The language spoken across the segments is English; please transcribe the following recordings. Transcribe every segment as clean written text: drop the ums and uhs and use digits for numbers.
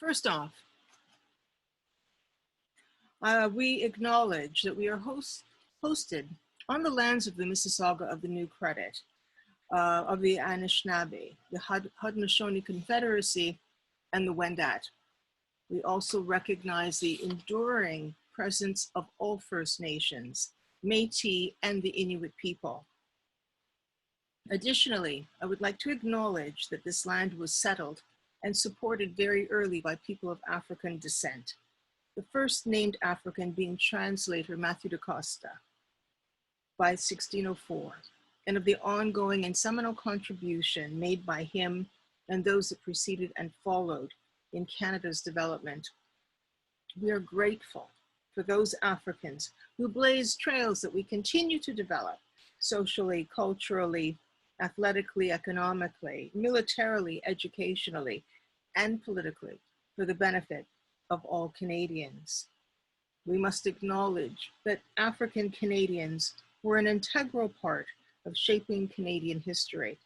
First off, we acknowledge that we are hosted on the lands of the Mississauga of the New Credit, of the Anishinaabe, the Haudenosaunee Confederacy, and the Wendat. We also recognize the enduring presence of all First Nations, Métis, and the Inuit people. Additionally, I would like to acknowledge that this land was settled and supported very early by people of African descent, the first named African being translator Matthew da Costa by 1604, and of the ongoing and seminal contribution made by him and those that preceded and followed in Canada's development. We are grateful for those Africans who blazed trails that we continue to develop socially, culturally, athletically, economically, militarily, educationally, and politically for the benefit of all Canadians. We must acknowledge that African Canadians were an integral part of shaping Canadian history,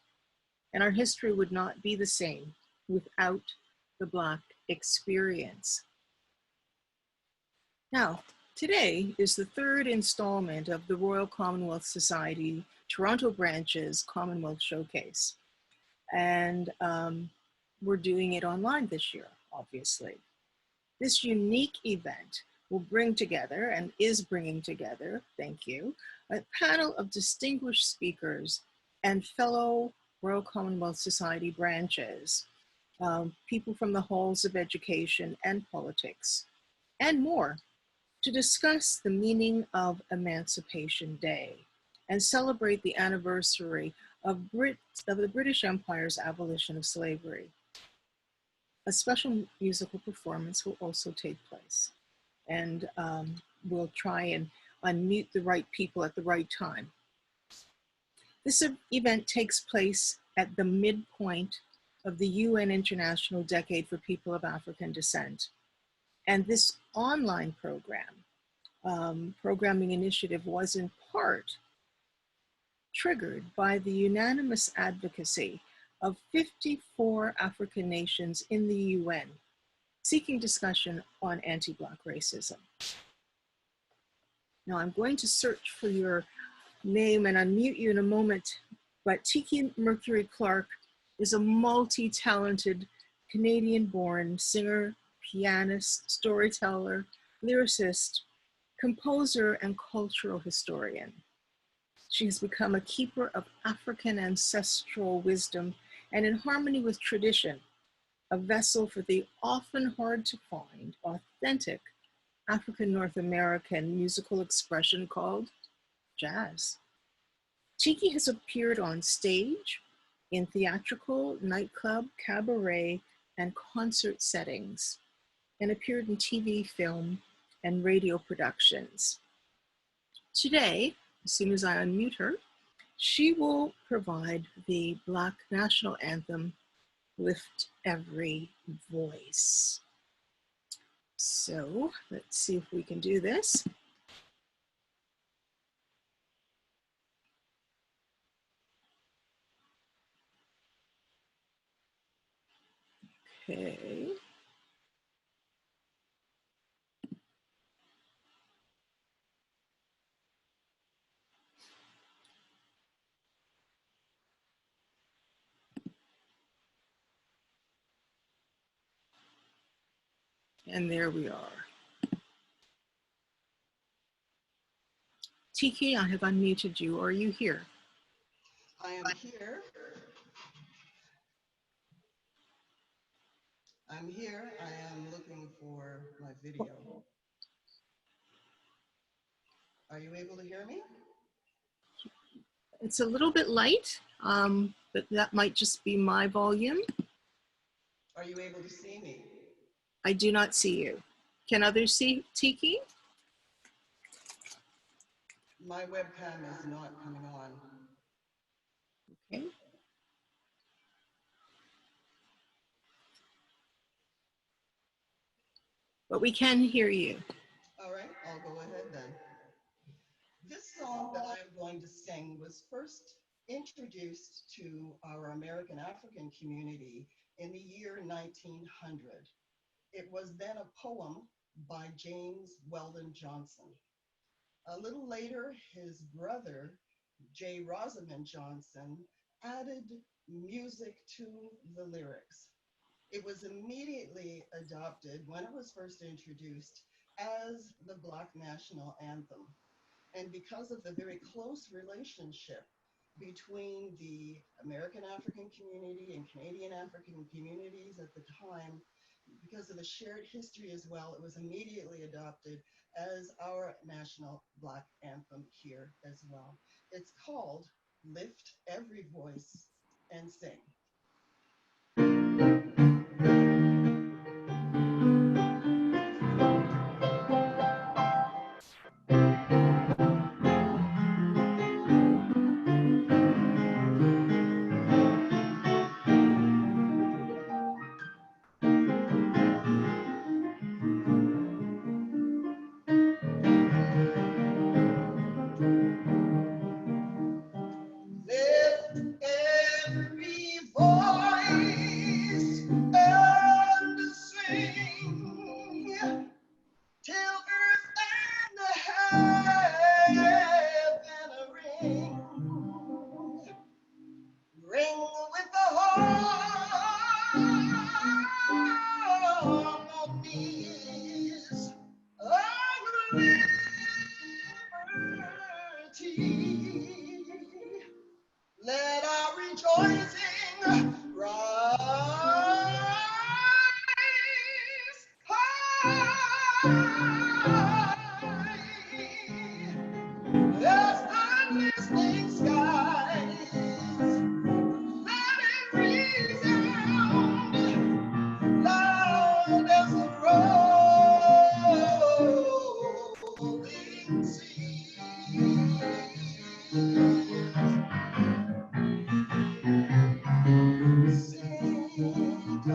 and our history would not be the same without the Black experience. Now, today is the third installment of the Royal Commonwealth Society Toronto Branch's Commonwealth Showcase. And we're doing it online this year, obviously. This unique event will bring together, and is bringing together, thank you, a panel of distinguished speakers and fellow Royal Commonwealth Society branches, people from the halls of education and politics, and more, to discuss the meaning of Emancipation Day and celebrate the anniversary of the British Empire's abolition of slavery. A special musical performance will also take place, and we'll try and unmute the right people at the right time. This event takes place at the midpoint of the UN International Decade for People of African Descent. And this online programming initiative was in part triggered by the unanimous advocacy of 54 African nations in the UN seeking discussion on anti-Black racism. Now I'm going to search for your name and unmute you in a moment, but Tiki Mercury Clarke is a multi-talented Canadian-born singer, pianist, storyteller, lyricist, composer, and cultural historian. She has become a keeper of African ancestral wisdom and, in harmony with tradition, a vessel for the often hard to find, authentic African North American musical expression called jazz. Tiki has appeared on stage, in theatrical, nightclub, cabaret, and concert settings, and appeared in TV, film, and radio productions. Today, as soon as I unmute her, she will provide the Black National Anthem, Lift Every Voice. So let's see if we can do this. Okay. And there we are. Tiki, I have unmuted you. Are you here? I am here. I'm here. I am looking for my video. Are you able to hear me? It's a little bit light, but that might just be my volume. Are you able to see me? I do not see you. Can others see Tiki? My webcam is not coming on. Okay. But we can hear you. All right, I'll go ahead then. This song that I'm going to sing was first introduced to our American African community in the year 1900. It was then a poem by James Weldon Johnson. A little later, his brother, J. Rosamond Johnson, added music to the lyrics. It was immediately adopted when it was first introduced as the Black National Anthem. And because of the very close relationship between the American African community and Canadian African communities at the time, because of the shared history as well, it was immediately adopted as our national Black anthem here as well. It's called Lift Every Voice and Sing. Let our rejoicing rise high as the listening skies. Let it resound loud as the rolling sea. Sing a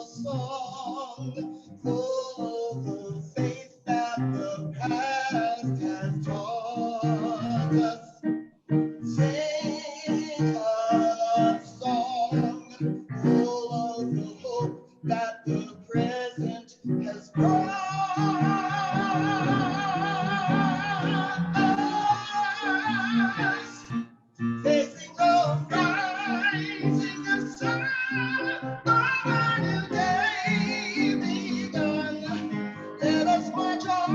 song full of the faith that the past has taught us. Sing a song full of the hope that the present has brought us. Facing the rising sun of a new day begun. Let us march on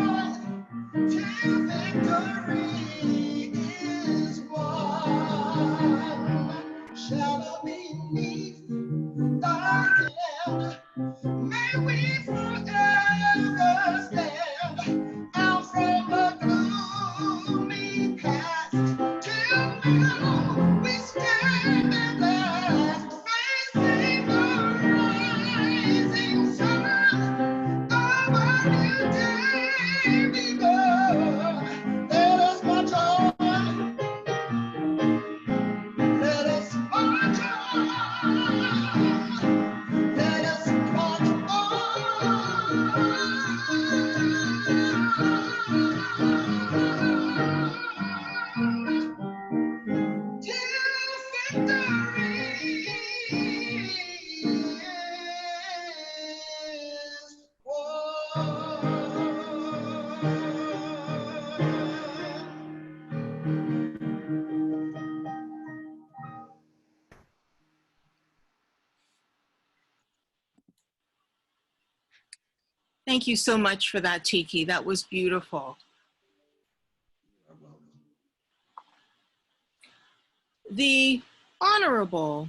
till victory is won. Shadow beneath thy hand, may we forever stand out from the gloomy past. Till now we stand at last, facing the rising sun of a new day begun. Let us march on. Let us march on. Let us march on. Till victory is won. Thank you so much for that, Tiki. That was beautiful. You are welcome. The Honorable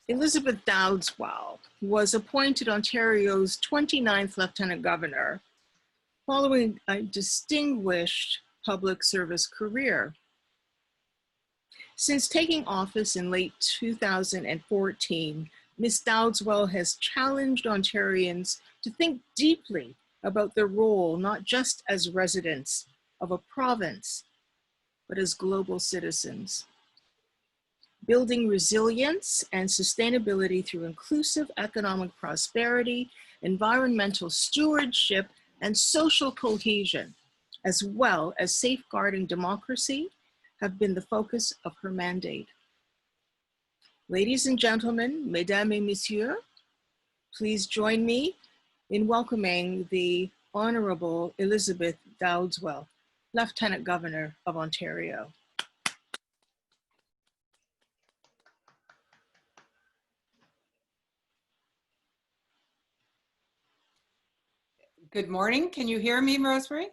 Elizabeth Dowdeswell was appointed Ontario's 29th Lieutenant Governor following a distinguished public service career. Since taking office in late 2014, Ms. Dowdeswell has challenged Ontarians to think deeply about their role, not just as residents of a province, but as global citizens. Building resilience and sustainability through inclusive economic prosperity, environmental stewardship, and social cohesion, as well as safeguarding democracy, have been the focus of her mandate. Ladies and gentlemen, mesdames et messieurs, please join me in welcoming the Honorable Elizabeth Dowdeswell, Lieutenant Governor of Ontario. Good morning. Can you hear me, Rosemary?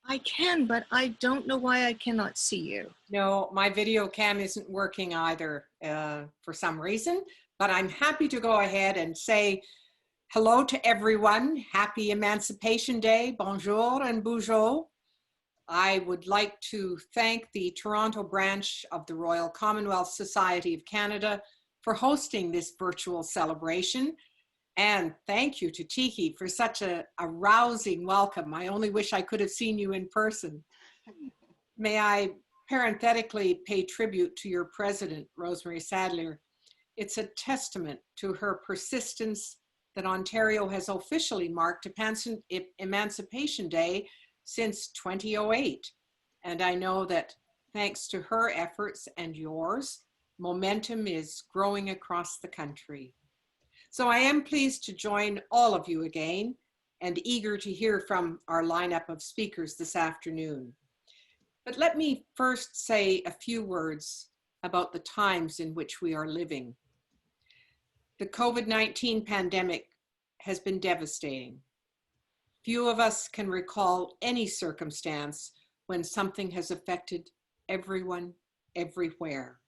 I can, but I don't know why I cannot see you. No, my video cam isn't working either for some reason, but I'm happy to go ahead and say hello to everyone. Happy Emancipation Day. Bonjour and bonjour. I would like to thank the Toronto branch of the Royal Commonwealth Society of Canada for hosting this virtual celebration. And thank you to Tiki for such a rousing welcome. I only wish I could have seen you in person. May I parenthetically pay tribute to your president, Rosemary Sadlier. It's a testament to her persistence that Ontario has officially marked Emancipation Day since 2008. And I know that thanks to her efforts and yours, momentum is growing across the country. So I am pleased to join all of you again and eager to hear from our lineup of speakers this afternoon. But let me first say a few words about the times in which we are living. The COVID-19 pandemic has been devastating. Few of us can recall any circumstance when something has affected everyone, everywhere.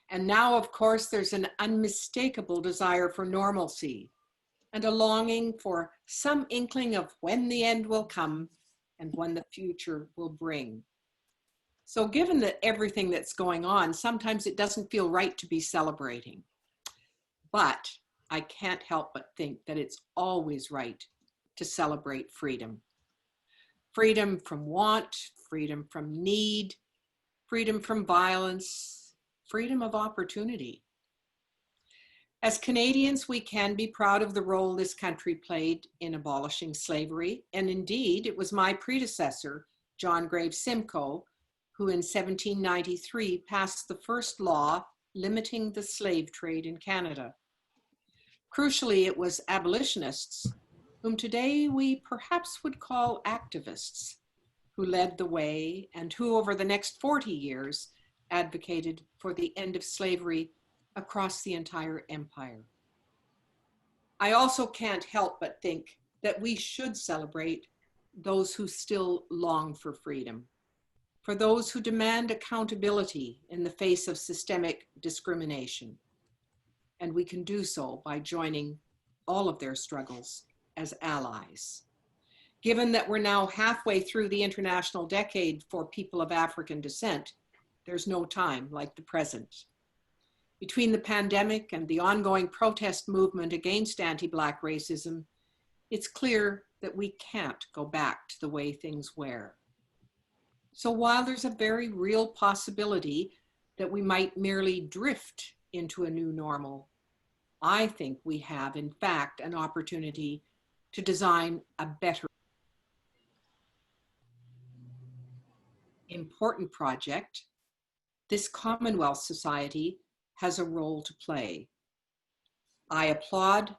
And now, of course, there's an unmistakable desire for normalcy and a longing for some inkling of when the end will come and when the future will bring. So given that everything that's going on, sometimes it doesn't feel right to be celebrating. But I can't help but think that it's always right to celebrate freedom. Freedom from want, freedom from need, freedom from violence, freedom of opportunity. As Canadians, we can be proud of the role this country played in abolishing slavery. And indeed, it was my predecessor, John Graves Simcoe, who in 1793 passed the first law limiting the slave trade in Canada. Crucially, it was abolitionists, whom today we perhaps would call activists, who led the way and who over the next 40 years advocated for the end of slavery across the entire empire. I also can't help but think that we should celebrate those who still long for freedom, for those who demand accountability in the face of systemic discrimination. And we can do so by joining all of their struggles as allies. Given that we're now halfway through the International Decade for People of African Descent, there's no time like the present. Between the pandemic and the ongoing protest movement against anti-Black racism, it's clear that we can't go back to the way things were. So while there's a very real possibility that we might merely drift into a new normal, I think we have, in fact, an opportunity to design a better, important project. This Commonwealth Society has a role to play. I applaud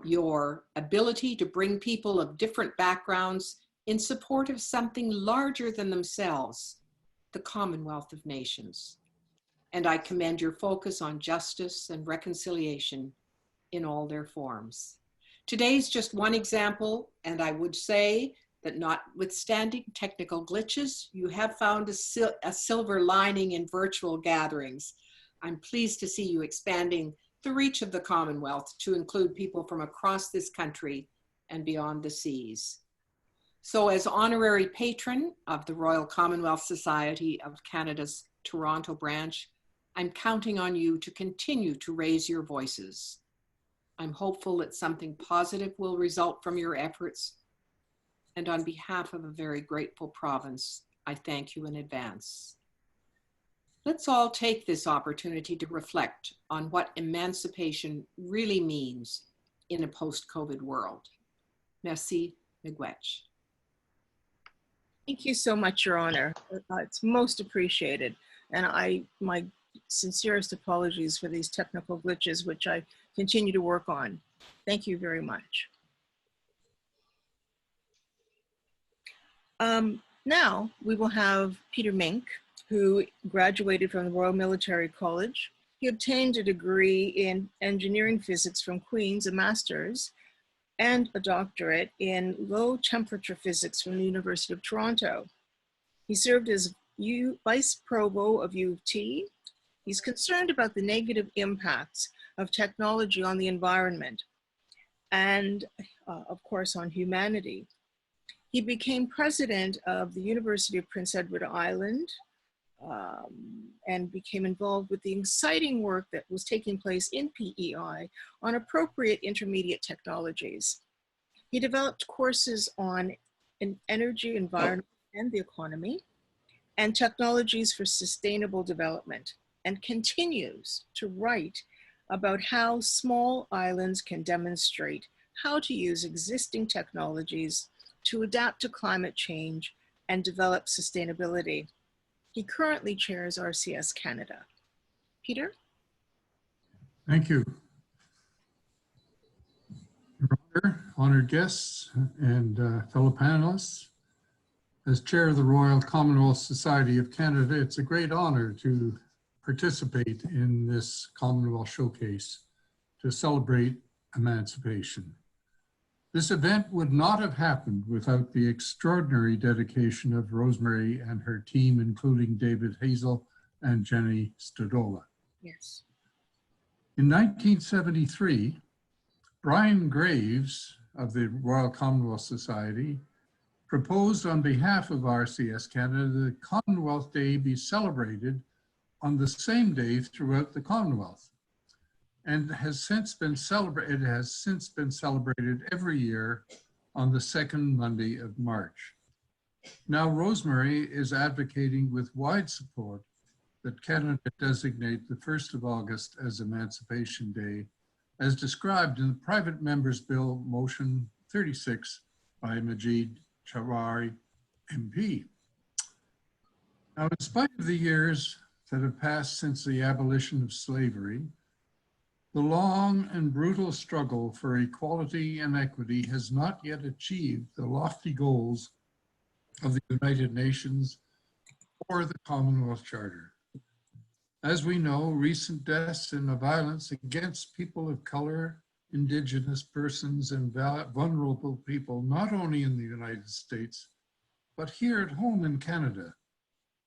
your ability to bring people of different backgrounds in support of something larger than themselves, the Commonwealth of Nations. And I commend your focus on justice and reconciliation in all their forms. Today's just one example, and I would say that notwithstanding technical glitches, you have found a silver lining in virtual gatherings. I'm pleased to see you expanding the reach of the Commonwealth to include people from across this country and beyond the seas. So as honorary patron of the Royal Commonwealth Society of Canada's Toronto Branch, I'm counting on you to continue to raise your voices. I'm hopeful that something positive will result from your efforts. And on behalf of a very grateful province, I thank you in advance. Let's all take this opportunity to reflect on what emancipation really means in a post-COVID world. Merci, miigwech. Thank you so much, Your Honor. It's most appreciated. And my sincerest apologies for these technical glitches, which I continue to work on. Thank you very much. Now we will have Peter Mink, who graduated from the Royal Military College. He obtained a degree in engineering physics from Queen's, a master's, and a doctorate in low temperature physics from the University of Toronto. He served as Vice Provost of U of T. He's concerned about the negative impacts of technology on the environment and, of course, on humanity. He became president of the University of Prince Edward Island and became involved with the exciting work that was taking place in PEI on appropriate intermediate technologies. He developed courses on energy, environment, and the economy, and technologies for sustainable development, and continues to write about how small islands can demonstrate how to use existing technologies to adapt to climate change and develop sustainability. He currently chairs RCS Canada. Peter? Thank you. Your Honor, honored guests, and fellow panelists, as chair of the Royal Commonwealth Society of Canada, it's a great honor to participate in this Commonwealth Showcase to celebrate emancipation. This event would not have happened without the extraordinary dedication of Rosemary and her team, including David Hazel and Jenny Stodola. Yes. In 1973, Brian Graves of the Royal Commonwealth Society proposed on behalf of RCS Canada that Commonwealth Day be celebrated on the same day throughout the Commonwealth, and has since been celebrated every year on the second Monday of March. Now Rosemary is advocating with wide support that Canada designate the 1st of August as Emancipation Day, as described in the Private Members Bill Motion 36 by Majid Chawari MP. Now, in spite of the years that have passed since the abolition of slavery, the long and brutal struggle for equality and equity has not yet achieved the lofty goals of the United Nations or the Commonwealth Charter. As we know, recent deaths and the violence against people of color, Indigenous persons, and vulnerable people, not only in the United States, but here at home in Canada,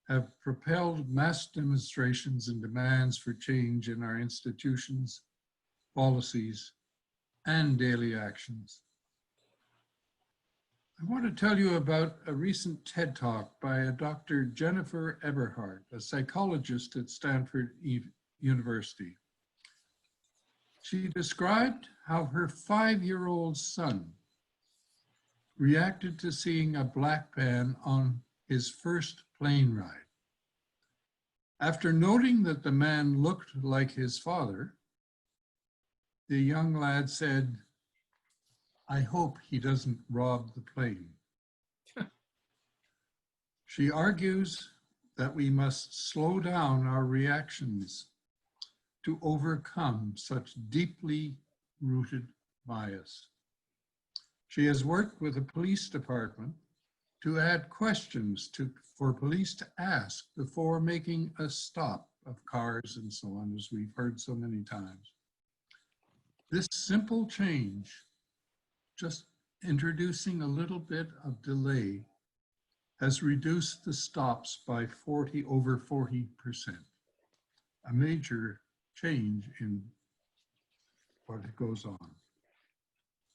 have propelled mass demonstrations and demands for change in our institutions, policies, and daily actions. I want to tell you about a recent TED Talk by a Dr. Jennifer Eberhard, a psychologist at Stanford University. She described how her 5-year-old son reacted to seeing a black man on his first plane ride. After noting that the man looked like his father, the young lad said, "I hope he doesn't rob the plane." She argues that we must slow down our reactions to overcome such deeply rooted bias. She has worked with the police department to add questions for police to ask before making a stop of cars and so on, as we've heard so many times. This simple change, just introducing a little bit of delay, has reduced the stops by over 40%, a major change in what goes on.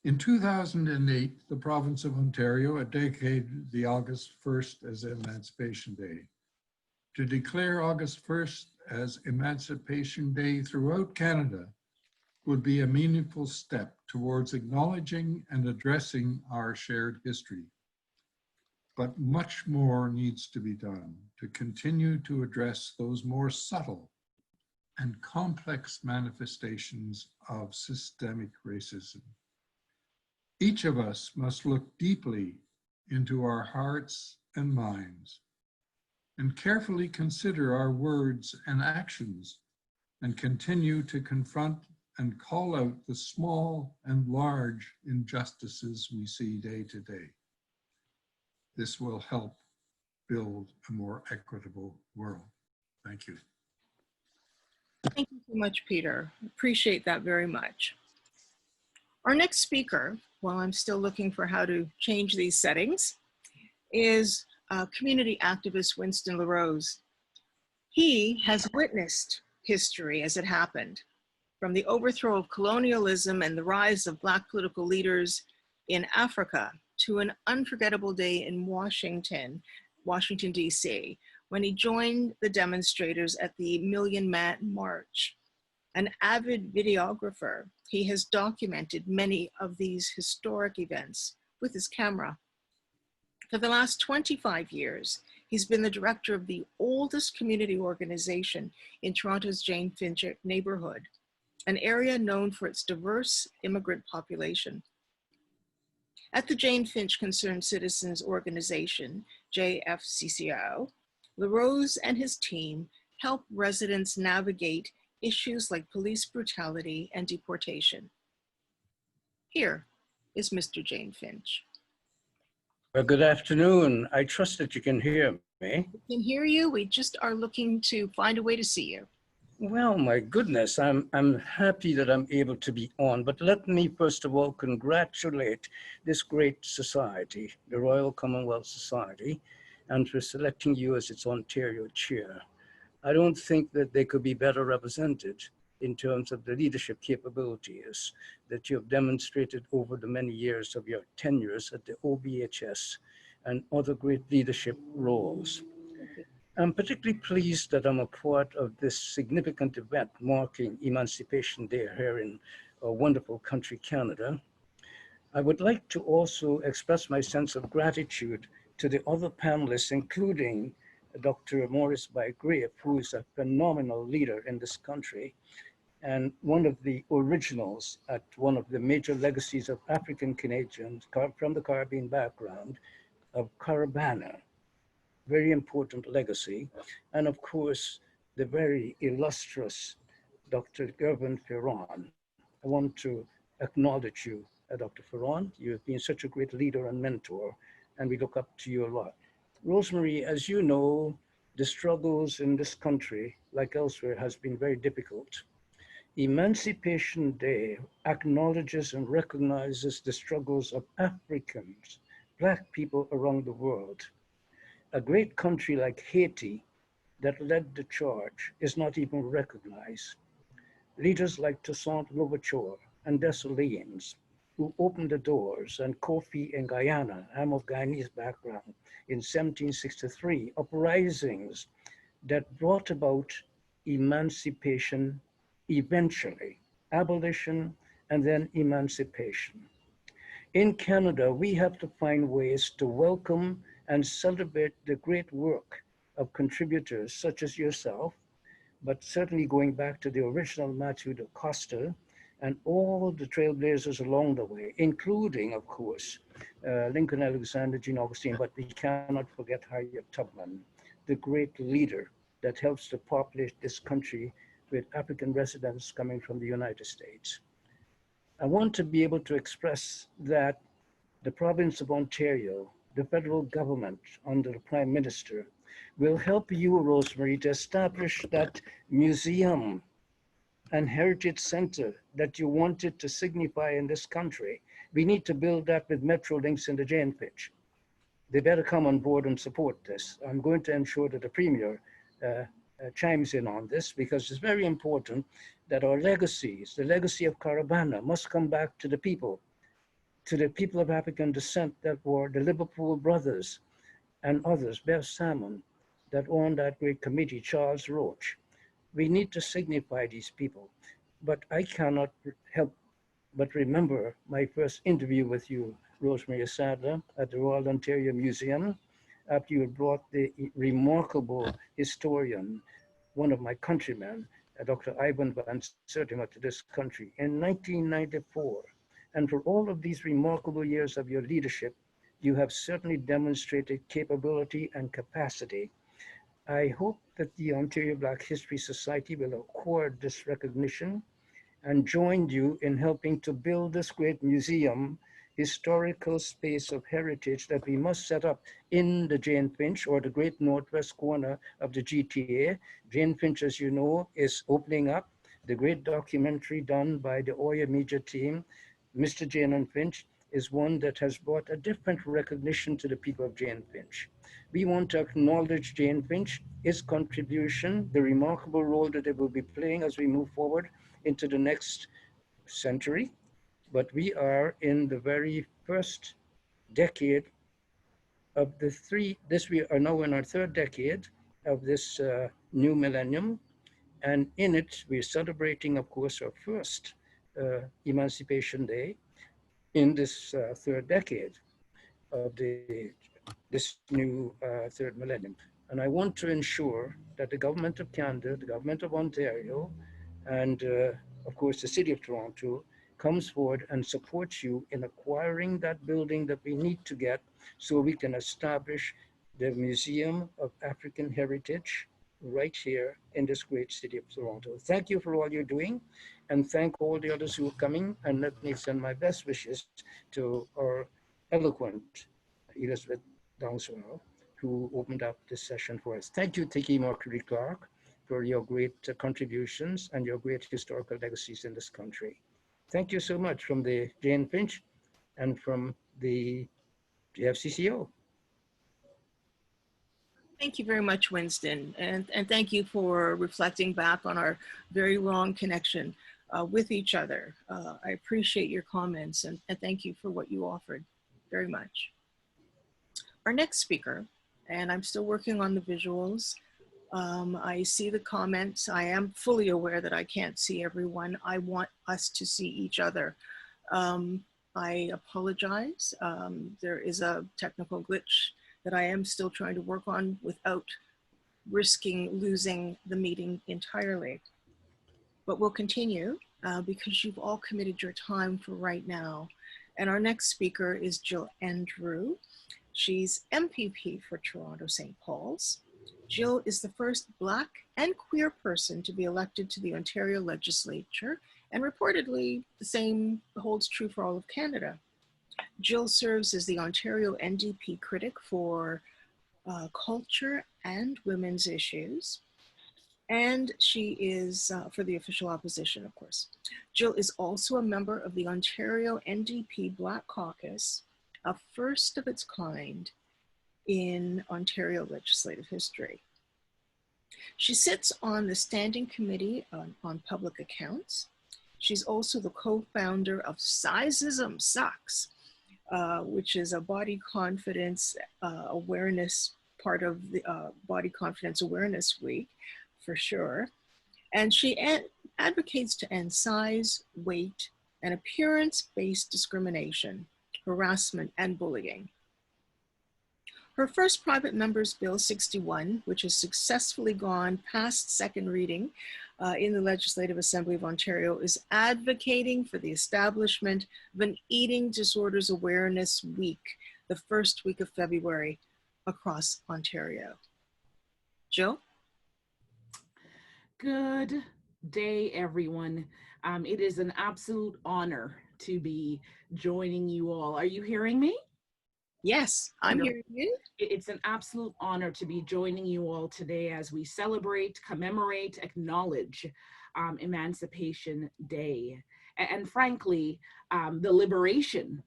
In 2008, the province of Ontario dedicated the August 1st as Emancipation Day. To declare August 1st as Emancipation Day throughout Canada would be a meaningful step towards acknowledging and addressing our shared history. But much more needs to be done to continue to address those more subtle and complex manifestations of systemic racism. Each of us must look deeply into our hearts and minds, and carefully consider our words and actions, and continue to confront and call out the small and large injustices we see day to day. This will help build a more equitable world. Thank you. Thank you so much, Peter. Appreciate that very much. Our next speaker, while I'm still looking for how to change these settings, is community activist Winston LaRose. He has witnessed history as it happened, from the overthrow of colonialism and the rise of Black political leaders in Africa to an unforgettable day in Washington, D.C., when he joined the demonstrators at the Million Man March. An avid videographer, he has documented many of these historic events with his camera. For the last 25 years, he's been the director of the oldest community organization in Toronto's Jane Finch neighborhood, an area known for its diverse immigrant population. At the Jane Finch Concerned Citizens Organization, JFCCO, LaRose and his team help residents navigate issues like police brutality and deportation. Here is Mr. Jane Finch. Well, good afternoon. I trust that you can hear me. We can hear you. We just are looking to find a way to see you. Well, my goodness, I'm happy that I'm able to be on, but let me first of all congratulate this great society, the Royal Commonwealth Society, and for selecting you as its Ontario chair. I don't think that they could be better represented in terms of the leadership capabilities that you have demonstrated over the many years of your tenures at the OBHS and other great leadership roles. I'm particularly pleased that I'm a part of this significant event marking Emancipation Day here in our wonderful country, Canada. I would like to also express my sense of gratitude to the other panelists, including Dr. Maurice Spygrave, who is a phenomenal leader in this country and one of the originals at one of the major legacies of African Canadians from the Caribbean background of Caribana. Very important legacy. And of course, the very illustrious Dr. Gervan Feron. I want to acknowledge you, Dr. Feron. You've been such a great leader and mentor, and we look up to you a lot. Rosemary, as you know, the struggles in this country, like elsewhere, has been very difficult. Emancipation Day acknowledges and recognizes the struggles of Africans, Black people around the world. A great country like Haiti that led the charge is not even recognized. Leaders like Toussaint Louverture and Dessalines, who opened the doors, and Kofi in Guyana, I'm of Guyanese background, in 1763, uprisings that brought about emancipation eventually, abolition and then emancipation. In Canada, we have to find ways to welcome and celebrate the great work of contributors such as yourself, but certainly going back to the original Matthew da Costa and all the trailblazers along the way, including, of course, Lincoln Alexander, Jean Augustine, but we cannot forget Harriet Tubman, the great leader that helps to populate this country with African residents coming from the United States. I want to be able to express that the province of Ontario, the federal government under the Prime Minister, will help you, Rosemary, to establish that museum and heritage center that you wanted to signify in this country. We need to build that with Metrolinx in the Jane Finch. They better come on board and support this. I'm going to ensure that the Premier chimes in on this, because it's very important that our legacies, the legacy of Caribana, must come back to the people of African descent that were the Liverpool brothers and others, Bev Salmon, that owned that great committee, Charles Roach. We need to signify these people, but I cannot help but remember my first interview with you, Rosemary Sadlier, at the Royal Ontario Museum, after you had brought the remarkable historian, one of my countrymen, Dr. Ivan Van Sertima, to this country in 1994. And for all of these remarkable years of your leadership, You have certainly demonstrated capability and capacity. I hope that the Ontario Black History Society will accord this recognition and join you in helping to build this great museum, historical space of heritage that we must set up in the Jane Finch, or the great northwest corner of the GTA. Jane Finch, as you know, is opening up. The great documentary done by the Oya Media team, Mr. Jane and Finch, is one that has brought a different recognition to the people of Jane Finch. We want to acknowledge Jane Finch, its contribution, the remarkable role that it will be playing as we move forward into the next century. But we are in the very first decade of the we are now in our third decade of this new millennium. And in it, we're celebrating, of course, our first Emancipation Day in this third decade of this new third millennium. And I want to ensure that the Government of Canada, the Government of Ontario, and of course the City of Toronto comes forward and supports you in acquiring that building that we need to get so we can establish the Museum of African Heritage right here in this great city of Toronto. Thank you for all you're doing, and thank all the others who are coming, and let me send my best wishes to our eloquent Elizabeth Dowdeswell, who opened up this session for us. Thank you, Tiki, Mercury, Clarke, for your great contributions and your great historical legacies in this country. Thank you so much from the Jane Finch and from the FCCO. Thank you very much, Winston. And thank you for reflecting back on our very long connection with each other. I appreciate your comments and thank you for what you offered very much. Our next speaker, and I'm still working on the visuals. I see the comments. I am fully aware that I can't see everyone. I want us to see each other. I apologize. There is a technical glitch that I am still trying to work on without risking losing the meeting entirely. But we'll continue because you've all committed your time for right now. And our next speaker is Jill Andrew. She's MPP for Toronto St. Paul's. Jill is the first Black and queer person to be elected to the Ontario legislature, and reportedly the same holds true for all of Canada. Jill serves as the Ontario NDP critic for culture and women's issues, and she is for the official opposition, of course. Jill is also a member of the Ontario NDP Black Caucus, a first of its kind in Ontario legislative history. She sits on the Standing Committee on Public Accounts. She's also the co-founder of Sizeism Sucks, which is a body confidence awareness, part of the Body Confidence Awareness Week, for sure. And she advocates to end size, weight, and appearance-based discrimination, harassment, and bullying. Her first private member's Bill 61, which has successfully gone past second reading in the Legislative Assembly of Ontario, is advocating for the establishment of an Eating Disorders Awareness Week, the first week of February across Ontario. Jill? Good day, everyone. It is an absolute honor to be joining you all. Are you hearing me? Yes, I'm hearing you. It's an absolute honor to be joining you all today as we celebrate, commemorate, acknowledge Emancipation Day. And frankly, the liberation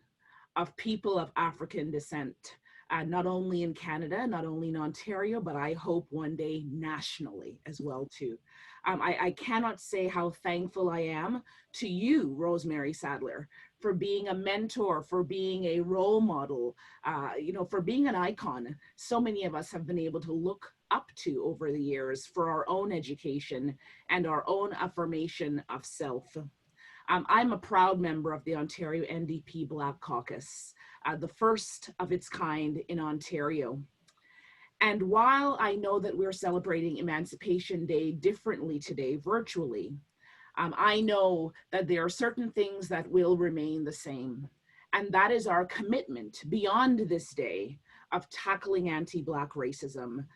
of people of African descent, not only in Canada, not only in Ontario, but I hope one day nationally as well too. I cannot say how thankful I am to you, Rosemary Sadlier, for being a mentor, for being a role model, for being an icon. So many of us have been able to look up to over the years for our own education and our own affirmation of self. I'm a proud member of the Ontario NDP Black Caucus, the first of its kind in Ontario. And while I know that we're celebrating Emancipation Day differently today, virtually, I know that there are certain things that will remain the same. And that is our commitment beyond this day of tackling anti-Black racism,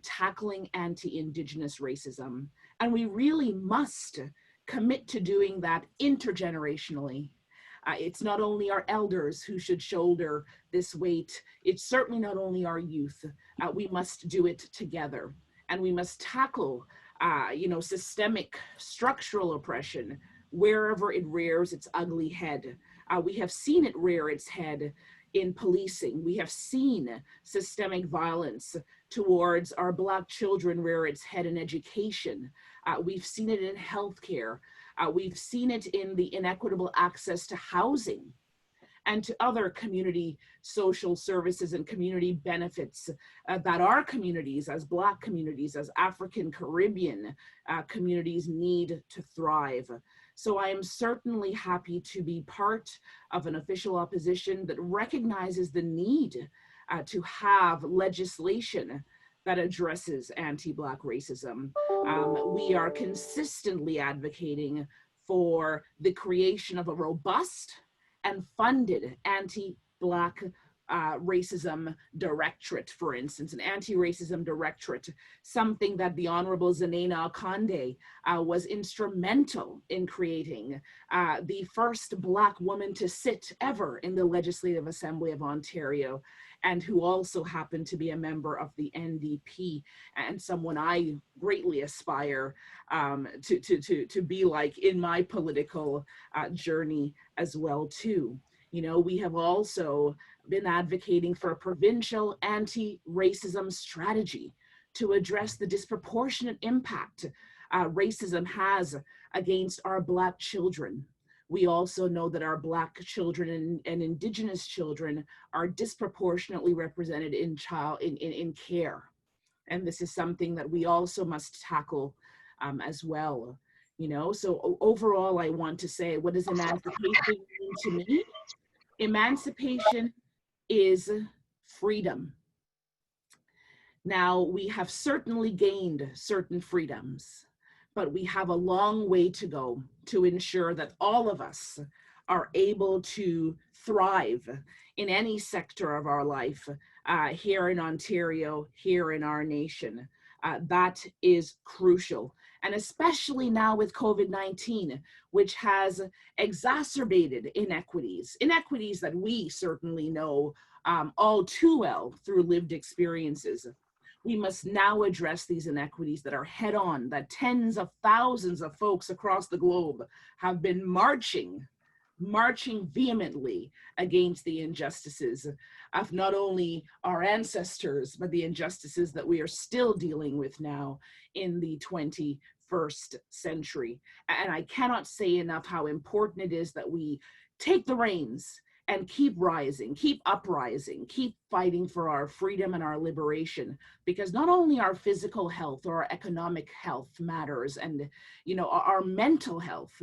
tackling anti-Indigenous racism. And we really must commit to doing that intergenerationally. It's not only our elders who should shoulder this weight. It's certainly not only our youth. We must do it together. And we must tackle, systemic structural oppression wherever it rears its ugly head. We have seen it rear its head in policing. We have seen systemic violence towards our Black children rear its head in education. We've seen it in healthcare. We've seen it in the inequitable access to housing and to other community social services and community benefits that our communities, as Black communities, as African Caribbean communities, need to thrive. So I am certainly happy to be part of an official opposition that recognizes the need to have legislation that addresses anti-Black racism. We are consistently advocating for the creation of a robust and funded anti-Black racism directorate, for instance, an anti-racism directorate, something that the Honorable Zenena Akande was instrumental in creating, the first Black woman to sit ever in the Legislative Assembly of Ontario, and who also happened to be a member of the NDP, and someone I greatly aspire to be like in my political journey as well too. You know, we have also been advocating for a provincial anti-racism strategy to address the disproportionate impact racism has against our Black children. We also know that our Black children and Indigenous children are disproportionately represented in care. And this is something that we also must tackle as well. You know, so overall, I want to say, what does emancipation mean to me? Emancipation is freedom. Now, we have certainly gained certain freedoms, but we have a long way to go to ensure that all of us are able to thrive in any sector of our life here in Ontario, here in our nation. That is crucial. And especially now with COVID-19, which has exacerbated inequities that we certainly know all too well through lived experiences. We must now address these inequities that are head on, that tens of thousands of folks across the globe have been marching vehemently against the injustices of not only our ancestors, but the injustices that we are still dealing with now in the 21st century. And I cannot say enough how important it is that we take the reins and keep rising, keep uprising, keep fighting for our freedom and our liberation, because not only our physical health or our economic health matters, and you know, our mental health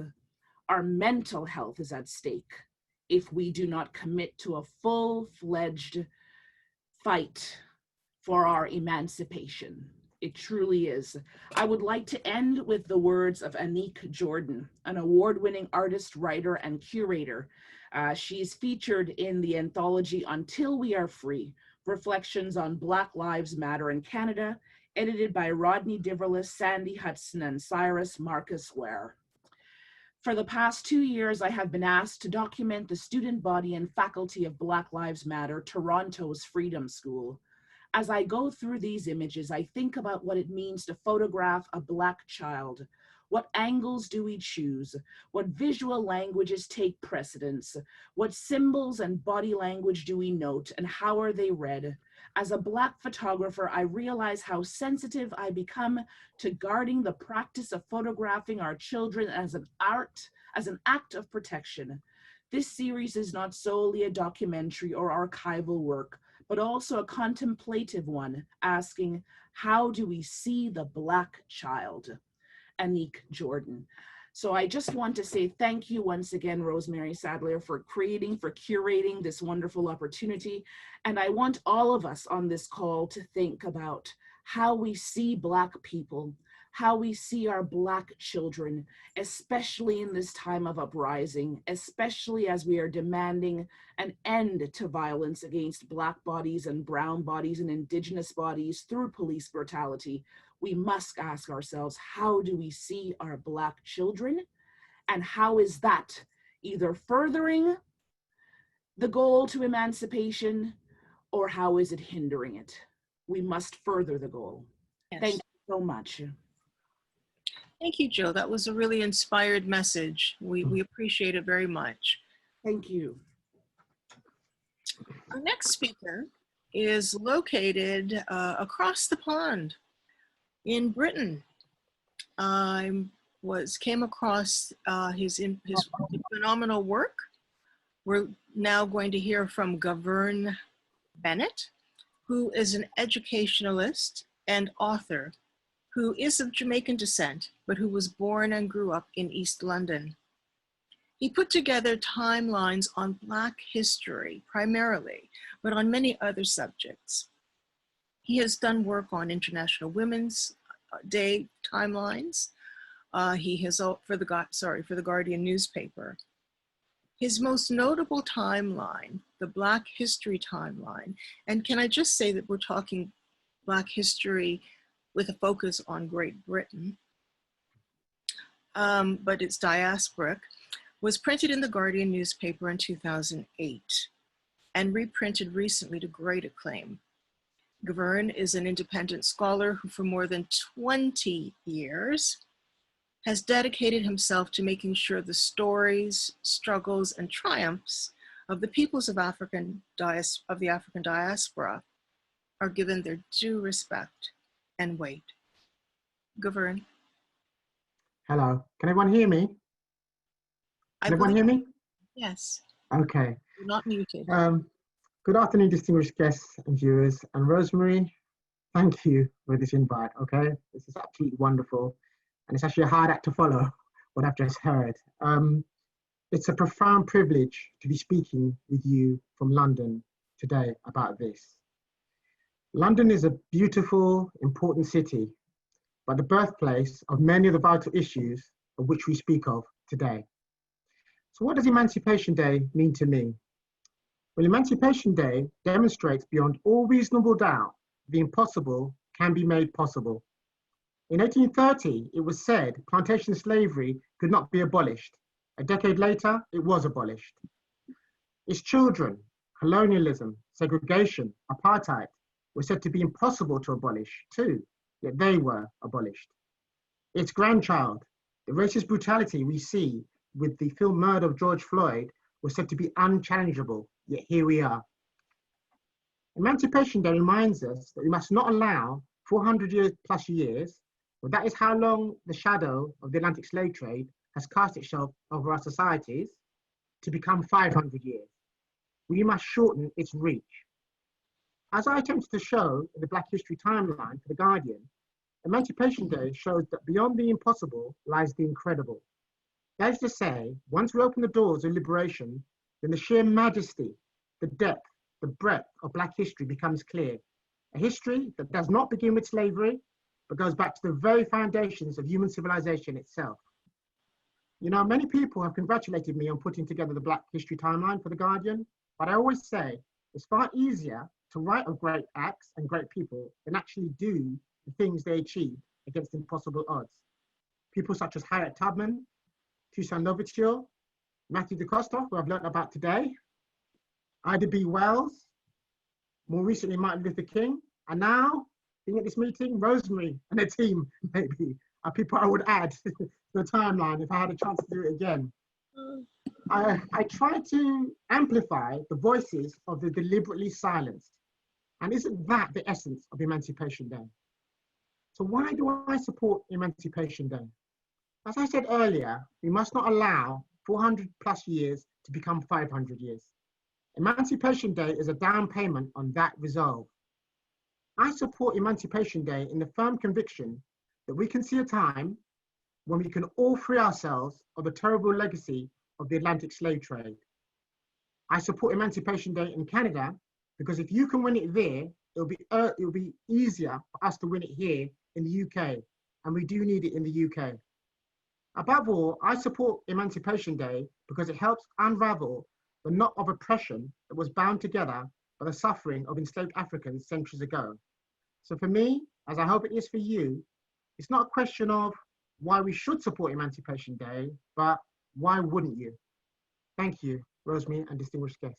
is at stake if we do not commit to a full-fledged fight for our emancipation. It truly is. I would like to end with the words of Anik Jordan, an award-winning artist, writer, and curator. She's featured in the anthology Until We Are Free, Reflections on Black Lives Matter in Canada, edited by Rodney Diverlus, Sandy Hudson, and Cyrus Marcus Ware. For the past 2 years, I have been asked to document the student body and faculty of Black Lives Matter, Toronto's Freedom School. As I go through these images, I think about what it means to photograph a Black child. What angles do we choose? What visual languages take precedence? What symbols and body language do we note, and how are they read? As a Black photographer, I realize how sensitive I become to guarding the practice of photographing our children as an act of protection. This series is not solely a documentary or archival work, but also a contemplative one, asking, how do we see the Black child? Anik Jordan. So I just want to say thank you once again, Rosemary Sadlier, for curating this wonderful opportunity. And I want all of us on this call to think about how we see Black people, how we see our Black children, especially in this time of uprising, especially as we are demanding an end to violence against Black bodies and brown bodies and Indigenous bodies through police brutality. We must ask ourselves, how do we see our Black children? And how is that either furthering the goal to emancipation, or how is it hindering it? We must further the goal. Yes. Thank you so much. Thank you, Jill. That was a really inspired message. We appreciate it very much. Thank you. Our next speaker is located across the pond in Britain. I came across his phenomenal work. We're now going to hear from Gervan Bennett, who is an educationalist and author who is of Jamaican descent, but who was born and grew up in East London. He put together timelines on Black history primarily, but on many other subjects. He has done work on International Women's Day timelines. He has, for the Guardian newspaper. His most notable timeline, the Black history timeline, and can I just say that we're talking Black history with a focus on Great Britain, but it's diasporic, was printed in the Guardian newspaper in 2008 and reprinted recently to great acclaim. Gervan is an independent scholar who for more than 20 years has dedicated himself to making sure the stories, struggles, and triumphs of the peoples of the African diaspora are given their due respect and weight. Gervan. Hello, can everyone hear me? Can everyone hear me? Yes. Okay. You're not muted. Good afternoon, distinguished guests and viewers. And Rosemary, thank you for this invite, okay? This is absolutely wonderful. And it's actually a hard act to follow, what I've just heard. It's a profound privilege to be speaking with you from London today about this. London is a beautiful, important city, but the birthplace of many of the vital issues of which we speak of today. So what does Emancipation Day mean to me? Well, Emancipation Day demonstrates beyond all reasonable doubt the impossible can be made possible. In 1830, it was said plantation slavery could not be abolished. A decade later, it was abolished. Its children, colonialism, segregation, apartheid, were said to be impossible to abolish too, yet they were abolished. Its grandchild, the racist brutality we see with the film murder of George Floyd, was said to be unchallengeable, yet here we are. Emancipation Day reminds us that we must not allow 400 years, but that is how long the shadow of the Atlantic slave trade has cast itself over our societies, to become 500 years. We must shorten its reach. As I attempted to show in the Black History Timeline for The Guardian, Emancipation Day shows that beyond the impossible lies the incredible. That is to say, once we open the doors of liberation, then the sheer majesty, the depth, the breadth of Black history becomes clear. A history that does not begin with slavery, but goes back to the very foundations of human civilization itself. You know, many people have congratulated me on putting together the Black History Timeline for The Guardian, but I always say it's far easier to write of great acts and great people than actually do the things they achieved against impossible odds. People such as Harriet Tubman, Toussaint Louverture, Matthew DaCosta, who I've learned about today, Ida B. Wells, more recently Martin Luther King, and now, being at this meeting, Rosemary and her team, maybe, are people I would add to the timeline if I had a chance to do it again. I try to amplify the voices of the deliberately silenced. And isn't that the essence of Emancipation Day? So why do I support Emancipation Day? As I said earlier, we must not allow 400 plus years to become 500 years. Emancipation Day is a down payment on that resolve. I support Emancipation Day in the firm conviction that we can see a time when we can all free ourselves of the terrible legacy of the Atlantic slave trade. I support Emancipation Day in Canada because if you can win it there, it'll be easier for us to win it here in the UK, and we do need it in the UK. Above all, I support Emancipation Day because it helps unravel the knot of oppression that was bound together by the suffering of enslaved Africans centuries ago. So for me, as I hope it is for you, it's not a question of why we should support Emancipation Day, but why wouldn't you? Thank you, Rosemary and distinguished guests.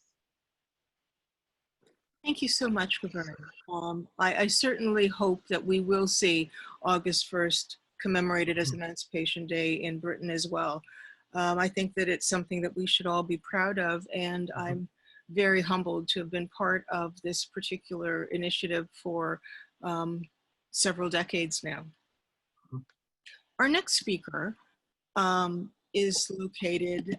Thank you so much, Gervan. I certainly hope that we will see August 1st commemorated as Emancipation Day in Britain as well. I think that it's something that we should all be proud of, and I'm very humbled to have been part of this particular initiative for several decades now. Our next speaker is located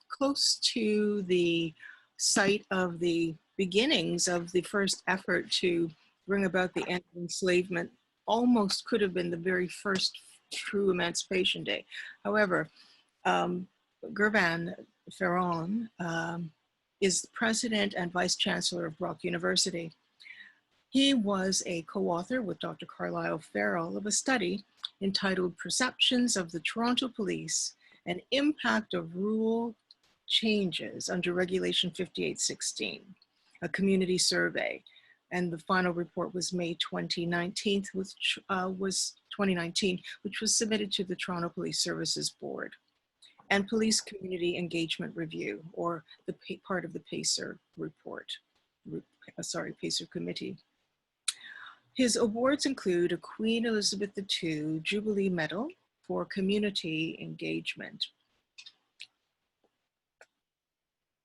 close to the site of the beginnings of the first effort to bring about the end of enslavement. Almost could have been the very first true Emancipation Day. However, Gervan Feron is the president and vice chancellor of Brock University. He was a co-author with Dr. Carlisle Farrell of a study entitled Perceptions of the Toronto Police and Impact of Rule Changes under Regulation 5816, a community survey. And the final report was May 2019, which was submitted to the Toronto Police Services Board and Police Community Engagement Review, or the part of the PACER report, PACER committee. His awards include a Queen Elizabeth II Jubilee Medal for community engagement.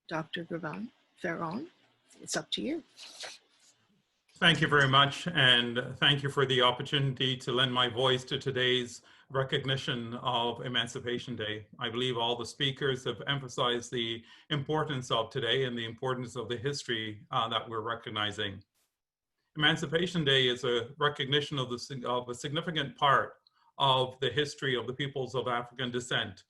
Dr. Gervan Feron, it's up to you. Thank you very much, and thank you for the opportunity to lend my voice to today's recognition of Emancipation Day. I believe all the speakers have emphasized the importance of today and the importance of the history that we're recognizing. Emancipation Day is a recognition of a significant part of the history of the peoples of African descent.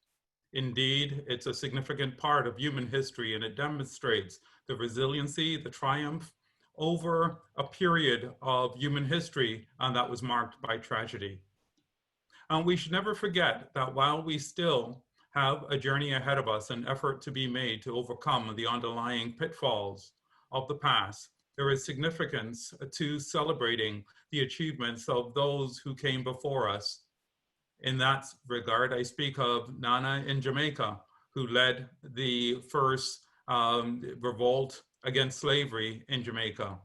Indeed, it's a significant part of human history, and it demonstrates the resiliency, the triumph over a period of human history that was marked by tragedy. We should never forget that while we still have a journey ahead of us, an effort to be made to overcome the underlying pitfalls of the past, there is significance to celebrating the achievements of those who came before us. In that regard, I speak of Nana in Jamaica, who led the first revolt against slavery in Jamaica.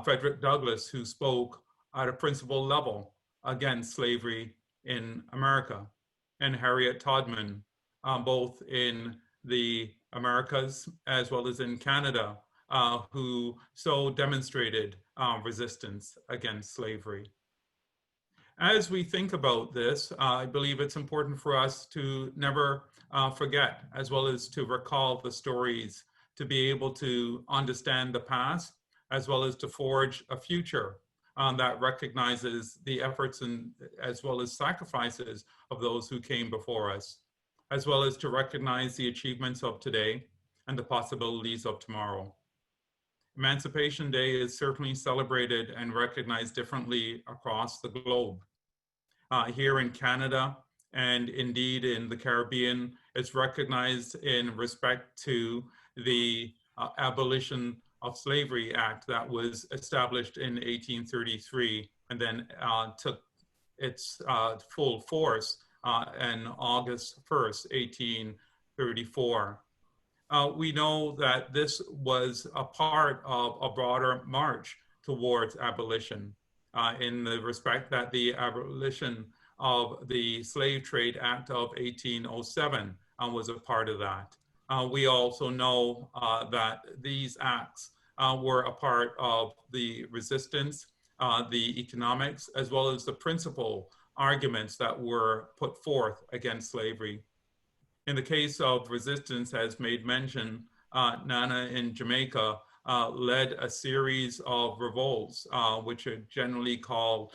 Frederick Douglass, who spoke at a principal level against slavery in America, and Harriet Todman, both in the Americas as well as in Canada, who so demonstrated resistance against slavery. As we think about this, I believe it's important for us to never forget, as well as to recall the stories, to be able to understand the past, as well as to forge a future that recognizes the efforts and as well as sacrifices of those who came before us, as well as to recognize the achievements of today and the possibilities of tomorrow. Emancipation Day is certainly celebrated and recognized differently across the globe. Here in Canada and indeed in the Caribbean, it's recognized in respect to the Abolition of Slavery Act that was established in 1833 and then took its full force on August 1st, 1834. We know that this was a part of a broader march towards abolition in the respect that the abolition of the Slave Trade Act of 1807 was a part of that. We also know that these acts were a part of the resistance, the economics, as well as the principal arguments that were put forth against slavery. In the case of resistance, as made mention, Nana in Jamaica led a series of revolts, which are generally called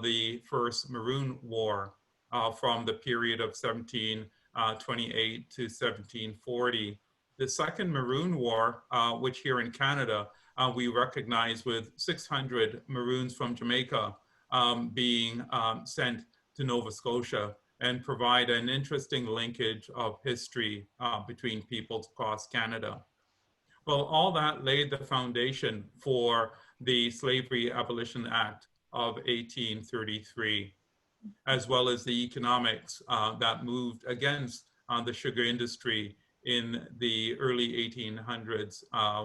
the First Maroon War, from the period of 1728 to 1740. The Second Maroon War, which here in Canada we recognize with 600 Maroons from Jamaica being sent to Nova Scotia, and provide an interesting linkage of history between peoples across Canada. Well, all that laid the foundation for the Slavery Abolition Act of 1833, as well as the economics that moved against the sugar industry in the early 1800s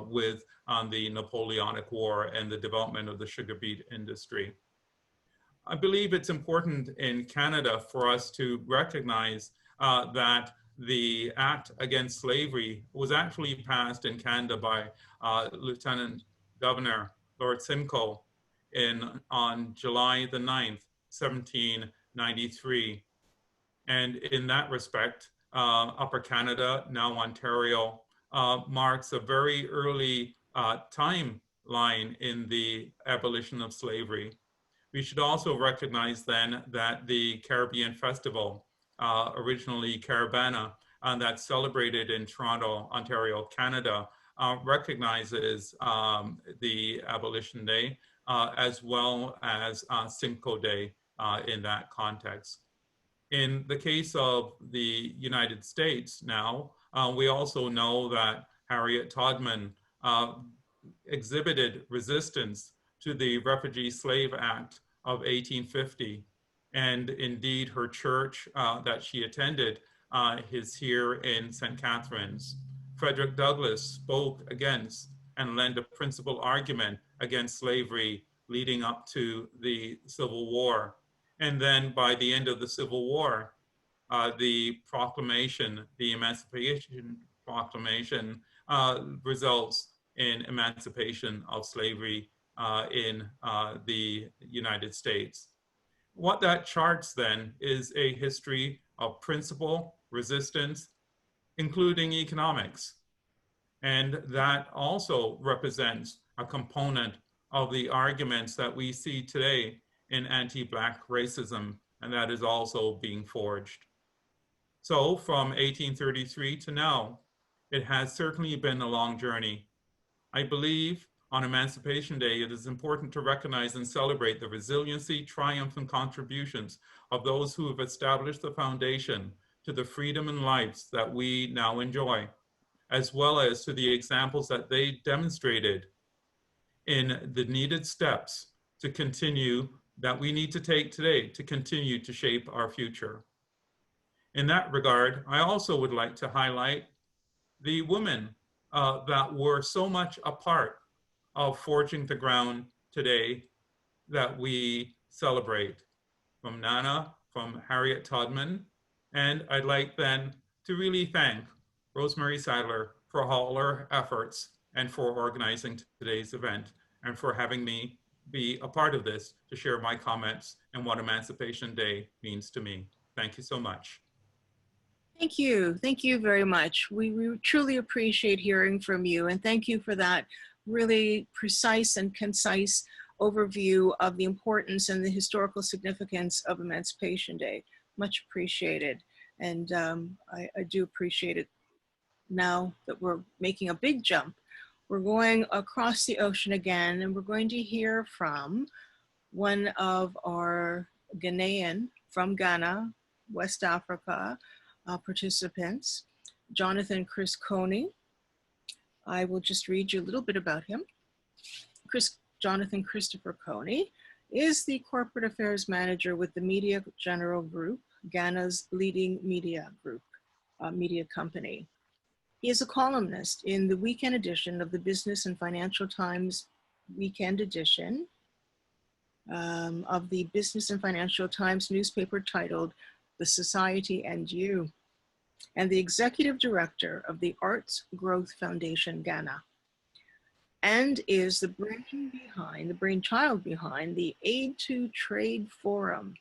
with the Napoleonic War and the development of the sugar beet industry. I believe it's important in Canada for us to recognize that the Act Against Slavery was actually passed in Canada by Lieutenant Governor Lord Simcoe on July the 9th, 1793. And in that respect, Upper Canada, now Ontario, marks a very early timeline in the abolition of slavery. We should also recognize then that the Caribbean Festival, originally Caribana, that's celebrated in Toronto, Ontario, Canada, recognizes the Abolition Day as well as Simcoe Day in that context. In the case of the United States now, we also know that Harriet Todman exhibited resistance to the Refugee Slave Act of 1850. And indeed, her church that she attended is here in St. Catharines. Frederick Douglass spoke against and lent a principal argument against slavery leading up to the Civil War. And then by the end of the Civil War, the proclamation, the Emancipation Proclamation, results in emancipation of slavery in the United States. What that charts then is a history of principle, resistance, including economics. And that also represents a component of the arguments that we see today in anti-Black racism, and that is also being forged. So from 1833 to now, it has certainly been a long journey. I believe on Emancipation Day, it is important to recognize and celebrate the resiliency, triumph, and contributions of those who have established the foundation to the freedom and lives that we now enjoy, as well as to the examples that they demonstrated in the needed steps to continue, that we need to take today to continue to shape our future. In that regard, I also would like to highlight the women that were so much a part of forging the ground today that we celebrate, from Nana, from Harriet Todman. And I'd like then to really thank Rosemary Sadlier for all her efforts and for organizing today's event and for having me be a part of this to share my comments and what Emancipation Day means to me. Thank you so much. Thank you. Thank you very much. We truly appreciate hearing from you, and thank you for that really precise and concise overview of the importance and the historical significance of Emancipation Day. Much appreciated. And I do appreciate it now that we're making a big jump. We're going across the ocean again, and we're going to hear from one of our Ghanaian, from Ghana, West Africa, participants, Jonathan Chris Coney. I will just read you a little bit about him. Jonathan Christopher Coney is the Corporate Affairs Manager with the Media General Group, Ghana's leading media group, media company. He is a columnist in the weekend edition of the Business and Financial Times weekend edition of the Business and Financial Times newspaper titled The Society and You, and the Executive Director of the Arts Growth Foundation Ghana, and is the brainchild behind the Aid to Trade Forum,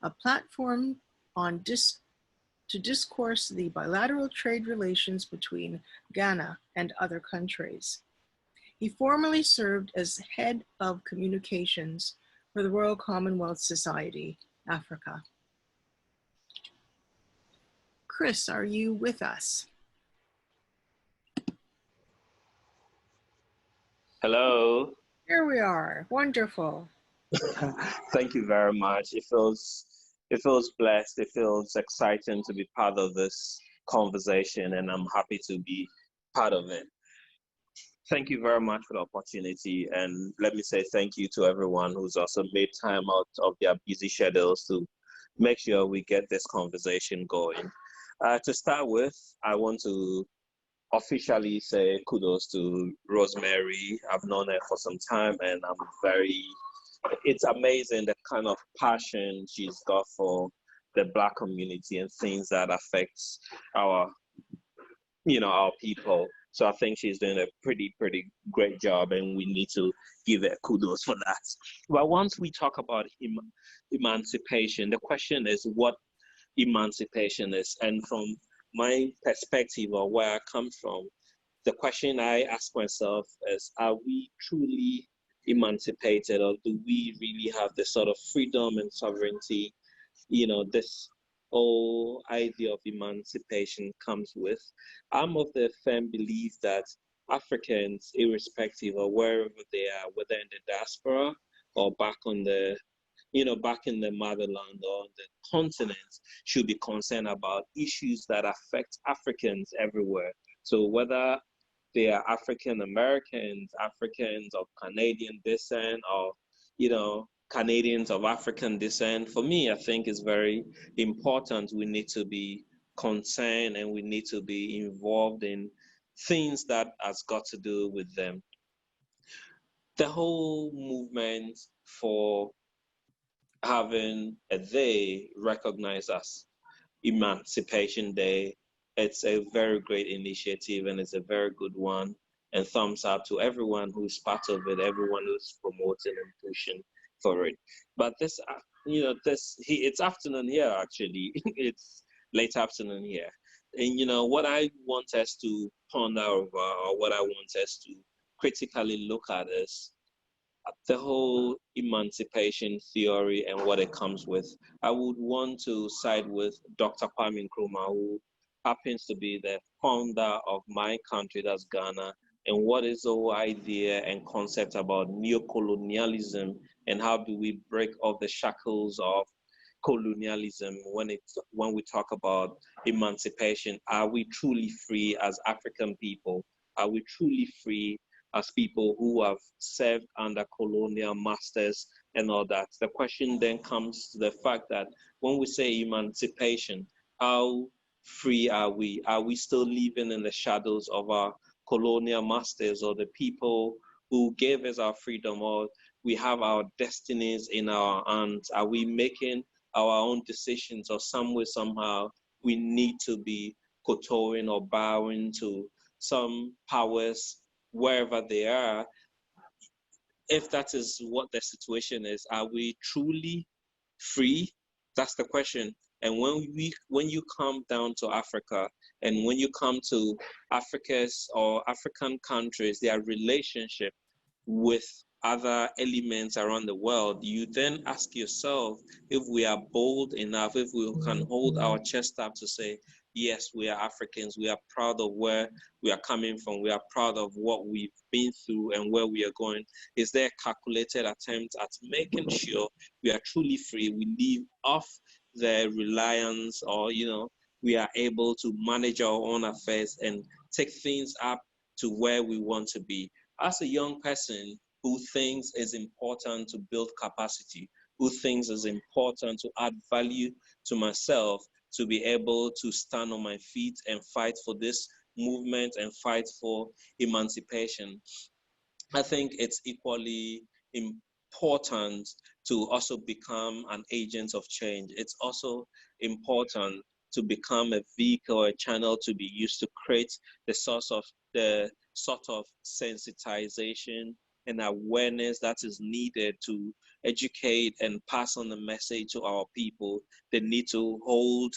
a platform to discourse the bilateral trade relations between Ghana and other countries. He formerly served as head of communications for the Royal Commonwealth Society, Africa. Chris, are you with us? Hello. Here we are. Wonderful. Thank you very much. It feels blessed. It feels exciting to be part of this conversation, and I'm happy to be part of it. Thank you very much for the opportunity, and let me say thank you to everyone who's also made time out of their busy schedules to make sure we get this conversation going. To start with, I want to officially say kudos to Rosemary. I've known her for some time, and it's amazing the kind of passion she's got for the Black community and things that affects our people. So I think she's doing a pretty great job, and we need to give her kudos for that. But once we talk about emancipation, the question is what emancipation is. And from my perspective or where I come from, the question I ask myself is, are we truly emancipated, or do we really have the sort of freedom and sovereignty, this whole idea of emancipation comes with? I'm of the firm belief that Africans, irrespective of wherever they are, whether in the diaspora or back in the motherland or on the continent, should be concerned about issues that affect Africans everywhere. So whether they are African Americans, Africans of Canadian descent, or Canadians of African descent, for me, I think it's very important. We need to be concerned, and we need to be involved in things that has got to do with them. The whole movement for having a day recognized as Emancipation Day, it's a very great initiative, and it's a very good one. And thumbs up to everyone who's part of it, everyone who's promoting and pushing for it. But it's afternoon here, actually. It's late afternoon here. And what I want us to ponder over, or what I want us to critically look at, is the whole emancipation theory and what it comes with. I would want to side with Dr. Kwame Nkrumah, who happens to be the founder of my country, that's Ghana, and what is the whole idea and concept about neocolonialism, and how do we break off the shackles of colonialism when we talk about emancipation. Are we truly free as African people? Are we truly free as people who have served under colonial masters and all that? The question then comes to the fact that when we say emancipation, how free are we? Are we still living in the shadows of our colonial masters, or the people who gave us our freedom, or we have our destinies in our hands? Are we making our own decisions, or some way, somehow, we need to be kowtowing or bowing to some powers wherever they are? If that is what the situation is, are we truly free? That's the question. And when you come down to Africa, and when you come to Africa's or African countries, their relationship with other elements around the world, you then ask yourself if we are bold enough, if we can hold our chest up to say, yes, we are Africans, we are proud of where we are coming from, we are proud of what we've been through and where we are going. Is there a calculated attempt at making sure we are truly free, we leave off the reliance, or we are able to manage our own affairs and take things up to where we want to be? As a young person who thinks it's important to build capacity, who thinks it's important to add value to myself, to be able to stand on my feet and fight for this movement and fight for emancipation, I think it's equally important to also become an agent of change. It's also important to become a vehicle, a channel to be used to create the sort of sensitization and awareness that is needed to educate and pass on the message to our people. They need to hold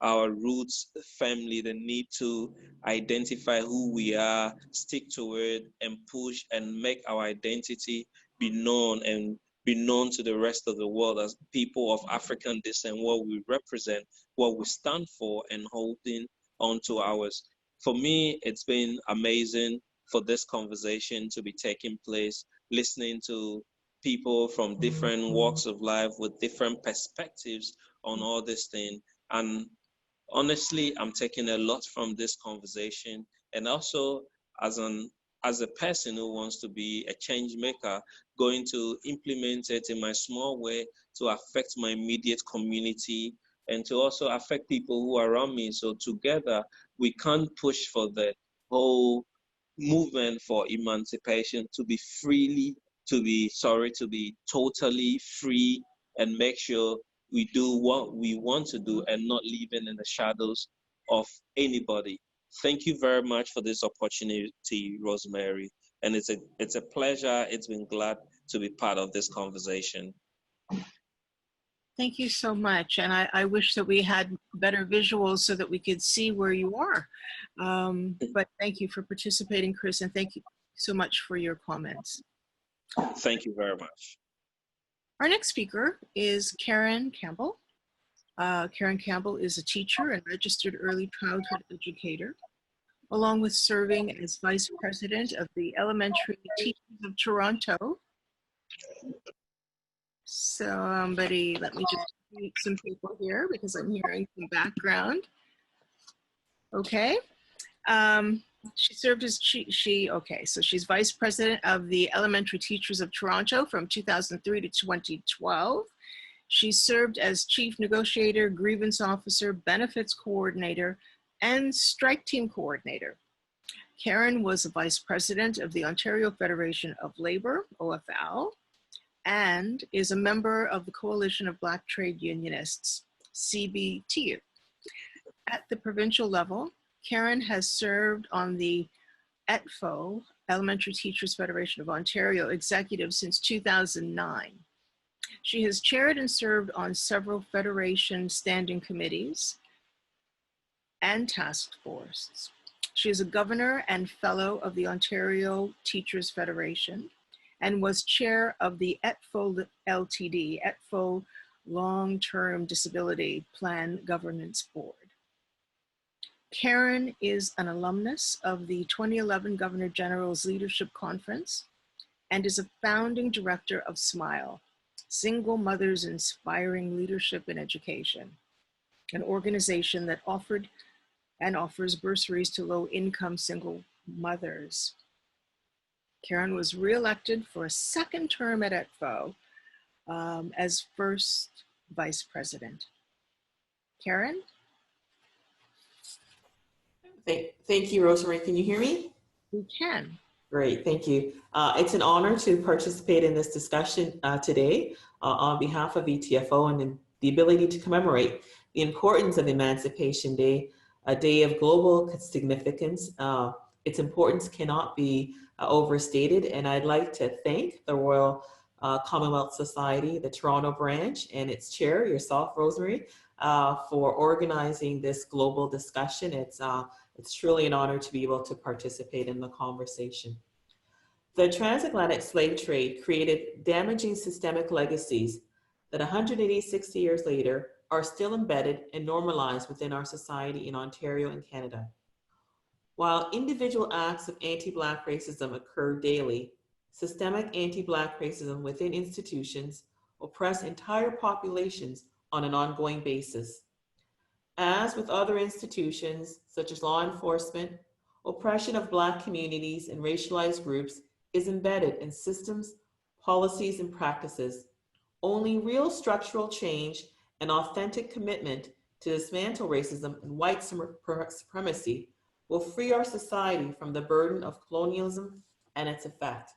our roots firmly. They need to identify who we are, stick to it, and push and make our identity be known, and be known to the rest of the world as people of African descent, what we represent, what we stand for, and holding on to ours. For me, it's been amazing for this conversation to be taking place, listening to people from different walks of life with different perspectives on all this thing. And honestly, I'm taking a lot from this conversation, and also as a person who wants to be a change maker, going to implement it in my small way to affect my immediate community and to also affect people who are around me. So together, we can push for the whole movement for emancipation to be totally free, and make sure we do what we want to do and not living in the shadows of anybody. Thank you very much for this opportunity, Rosemary. And it's a pleasure. It's been glad to be part of this conversation. Thank you so much. And I wish that we had better visuals so that we could see where you are. But thank you for participating, Chris, and thank you so much for your comments. Thank you very much. Our next speaker is Karen Campbell. Karen Campbell is a teacher and registered early childhood educator, along with serving as Vice President of the Elementary Teachers of Toronto. Somebody, let me just meet some people here because I'm hearing some background. Okay. She served as so she's Vice President of the Elementary Teachers of Toronto from 2003 to 2012. She served as Chief Negotiator, Grievance Officer, Benefits Coordinator, and Strike Team Coordinator. Karen was a Vice President of the Ontario Federation of Labour, OFL, and is a member of the Coalition of Black Trade Unionists, CBTU. At the provincial level, Karen has served on the ETFO, Elementary Teachers Federation of Ontario, executive since 2009. She has chaired and served on several Federation standing committees and task forces. She is a governor and fellow of the Ontario Teachers Federation and was chair of the ETFO LTD, ETFO Long-Term Disability Plan Governance Board. Karen is an alumnus of the 2011 Governor General's Leadership Conference and is a founding director of SMILE, Single Mothers Inspiring Leadership in Education, an organization that offered and offers bursaries to low-income single mothers. Karen was re-elected for a second term at ETFO as first vice president. Karen? Thank you, Rosemary. Can you hear me? We can. Great, thank you. It's an honor to participate in this discussion today on behalf of ETFO and the ability to commemorate the importance of Emancipation Day, a day of global significance. Its importance cannot be overstated, and I'd like to thank the Royal Commonwealth Society, the Toronto Branch, and its chair, yourself, Rosemary, for organizing this global discussion. It's truly an honor to be able to participate in the conversation. The transatlantic slave trade created damaging systemic legacies that 186 years later are still embedded and normalized within our society in Ontario and Canada. While individual acts of anti-Black racism occur daily, systemic anti-Black racism within institutions oppress entire populations on an ongoing basis. As with other institutions, such as law enforcement, oppression of Black communities and racialized groups is embedded in systems, policies, and practices. Only real structural change and authentic commitment to dismantle racism and white supremacy will free our society from the burden of colonialism and its effect.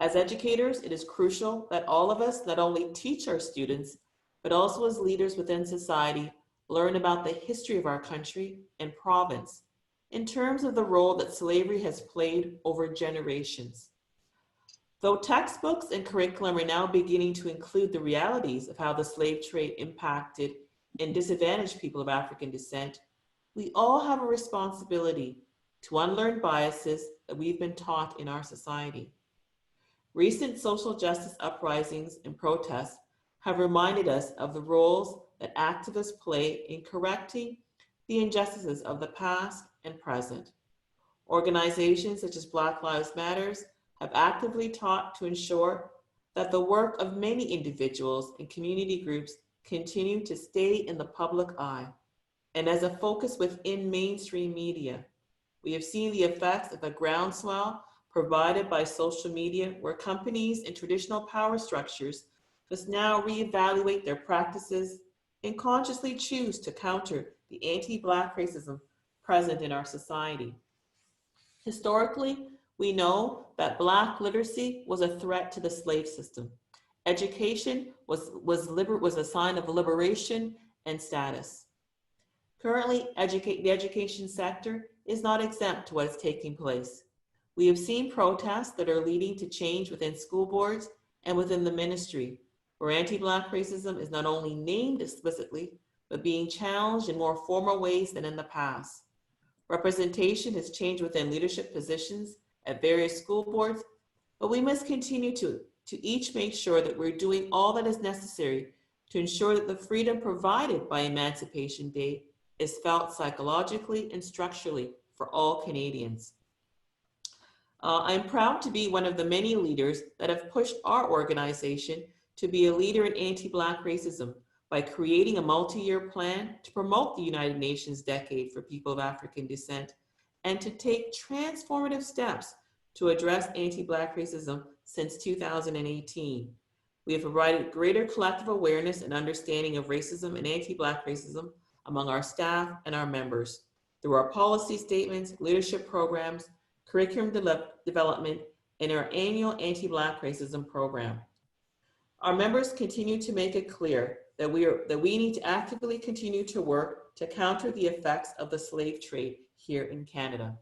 As educators, it is crucial that all of us not only teach our students, but also as leaders within society, learn about the history of our country and province in terms of the role that slavery has played over generations. Though textbooks and curriculum are now beginning to include the realities of how the slave trade impacted and disadvantaged people of African descent, we all have a responsibility to unlearn biases that we've been taught in our society. Recent social justice uprisings and protests have reminded us of the roles that activists play in correcting the injustices of the past and present. Organizations such as Black Lives Matters have actively taught to ensure that the work of many individuals and community groups continue to stay in the public eye. And as a focus within mainstream media, we have seen the effects of a groundswell provided by social media, where companies and traditional power structures must now reevaluate their practices and consciously choose to counter the anti-Black racism present in our society. Historically, we know that Black literacy was a threat to the slave system. Education was a sign of liberation and status. Currently, the education sector is not exempt to what is taking place. We have seen protests that are leading to change within school boards and within the ministry, where anti-Black racism is not only named explicitly, but being challenged in more formal ways than in the past. Representation has changed within leadership positions at various school boards, but we must continue to each make sure that we're doing all that is necessary to ensure that the freedom provided by Emancipation Day is felt psychologically and structurally for all Canadians. I'm proud to be one of the many leaders that have pushed our organization to be a leader in anti-Black racism by creating a multi-year plan to promote the United Nations Decade for People of African Descent and to take transformative steps to address anti-Black racism since 2018. We have provided greater collective awareness and understanding of racism and anti-Black racism among our staff and our members through our policy statements, leadership programs, curriculum development, and our annual anti-Black racism program. Our members continue to make it clear that we need to actively continue to work to counter the effects of the slave trade here in Canada.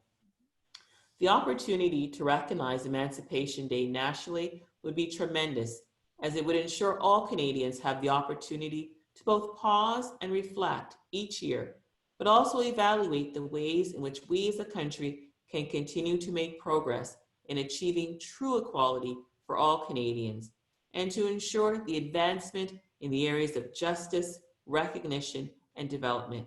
The opportunity to recognize Emancipation Day nationally would be tremendous, as it would ensure all Canadians have the opportunity to both pause and reflect each year, but also evaluate the ways in which we as a country can continue to make progress in achieving true equality for all Canadians, and to ensure the advancement in the areas of justice, recognition, and development.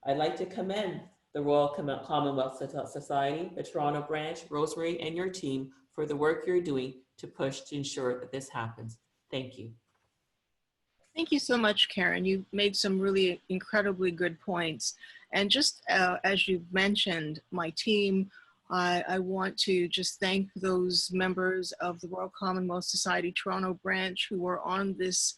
I'd like to commend the Royal Commonwealth Society, the Toronto Branch, Rosemary, and your team for the work you're doing to push to ensure that this happens. Thank you. Thank you so much, Karen. You made some really incredibly good points. And just as you mentioned, my team, I want to just thank those members of the Royal Commonwealth Society Toronto Branch who were on this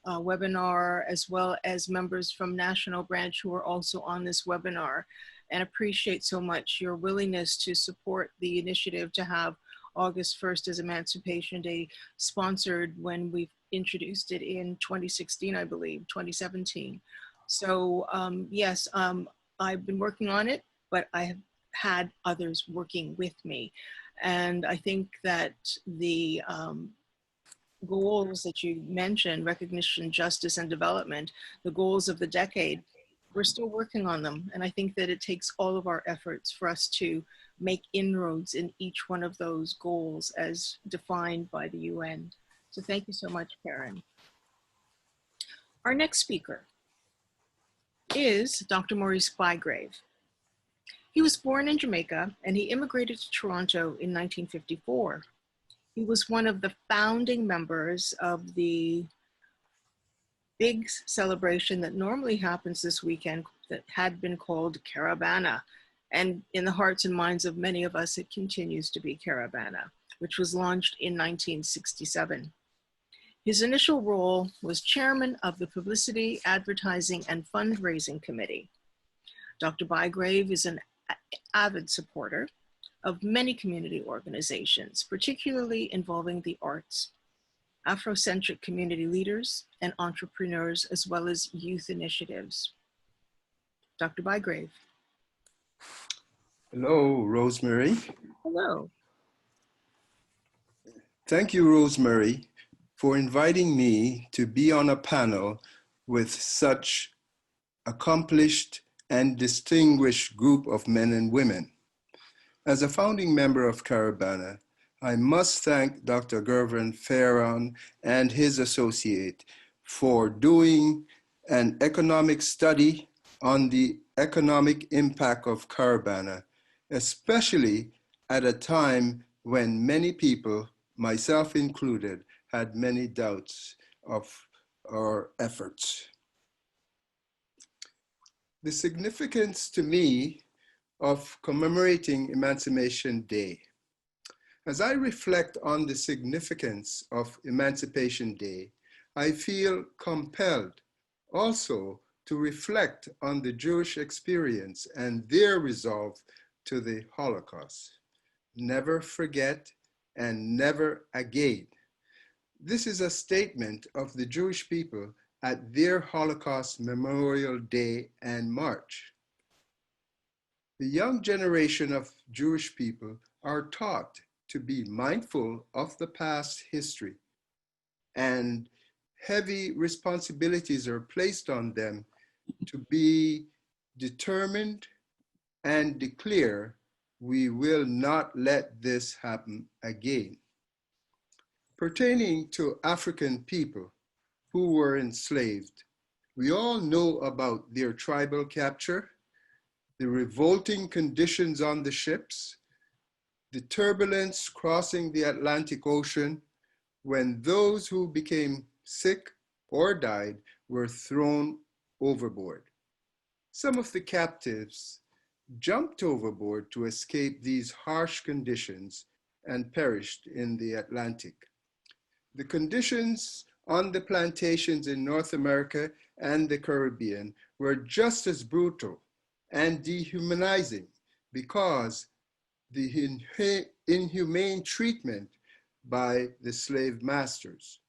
webinar, as well as members from National Branch who are also on this webinar, and appreciate so much your willingness to support the initiative to have August 1st as Emancipation Day sponsored when we introduced it in 2016, I believe, 2017. So yes, I've been working on it, but I have had others working with me. And I think that the goals that you mentioned, recognition, justice, and development, the goals of the decade, we're still working on them. And I think that it takes all of our efforts for us to make inroads in each one of those goals as defined by the UN. So thank you so much, Karen. Our next speaker is Dr. Maurice Spygrave. He was born in Jamaica and he immigrated to Toronto in 1954. He was one of the founding members of the big celebration that normally happens this weekend that had been called Caravana. And in the hearts and minds of many of us, it continues to be Caravana, which was launched in 1967. His initial role was chairman of the Publicity, Advertising, and Fundraising Committee. Dr. Spygrave is an avid supporter of many community organizations, particularly involving the arts, Afrocentric community leaders, and entrepreneurs, as well as youth initiatives. Dr. Spygrave. Hello, Rosemary. Hello. Thank you, Rosemary, for inviting me to be on a panel with such accomplished and distinguished group of men and women. As a founding member of Caravana, I must thank Dr. Gervan Feron and his associate for doing an economic study on the economic impact of Caravana especially at a time when many people, myself included, had many doubts of our efforts. The significance to me of commemorating Emancipation Day. As I reflect on the significance of Emancipation Day, I feel compelled also to reflect on the Jewish experience and their resolve to the Holocaust. Never forget and never again. This is a statement of the Jewish people at their Holocaust Memorial Day and March. The young generation of Jewish people are taught to be mindful of the past history, and heavy responsibilities are placed on them to be determined and declare, we will not let this happen again. Pertaining to African people who were enslaved, we all know about their tribal capture, the revolting conditions on the ships, the turbulence crossing the Atlantic Ocean, when those who became sick or died were thrown overboard. Some of the captives jumped overboard to escape these harsh conditions and perished in the Atlantic. The conditions on the plantations in North America and the Caribbean were just as brutal and dehumanizing because the inhumane treatment by the slave masters.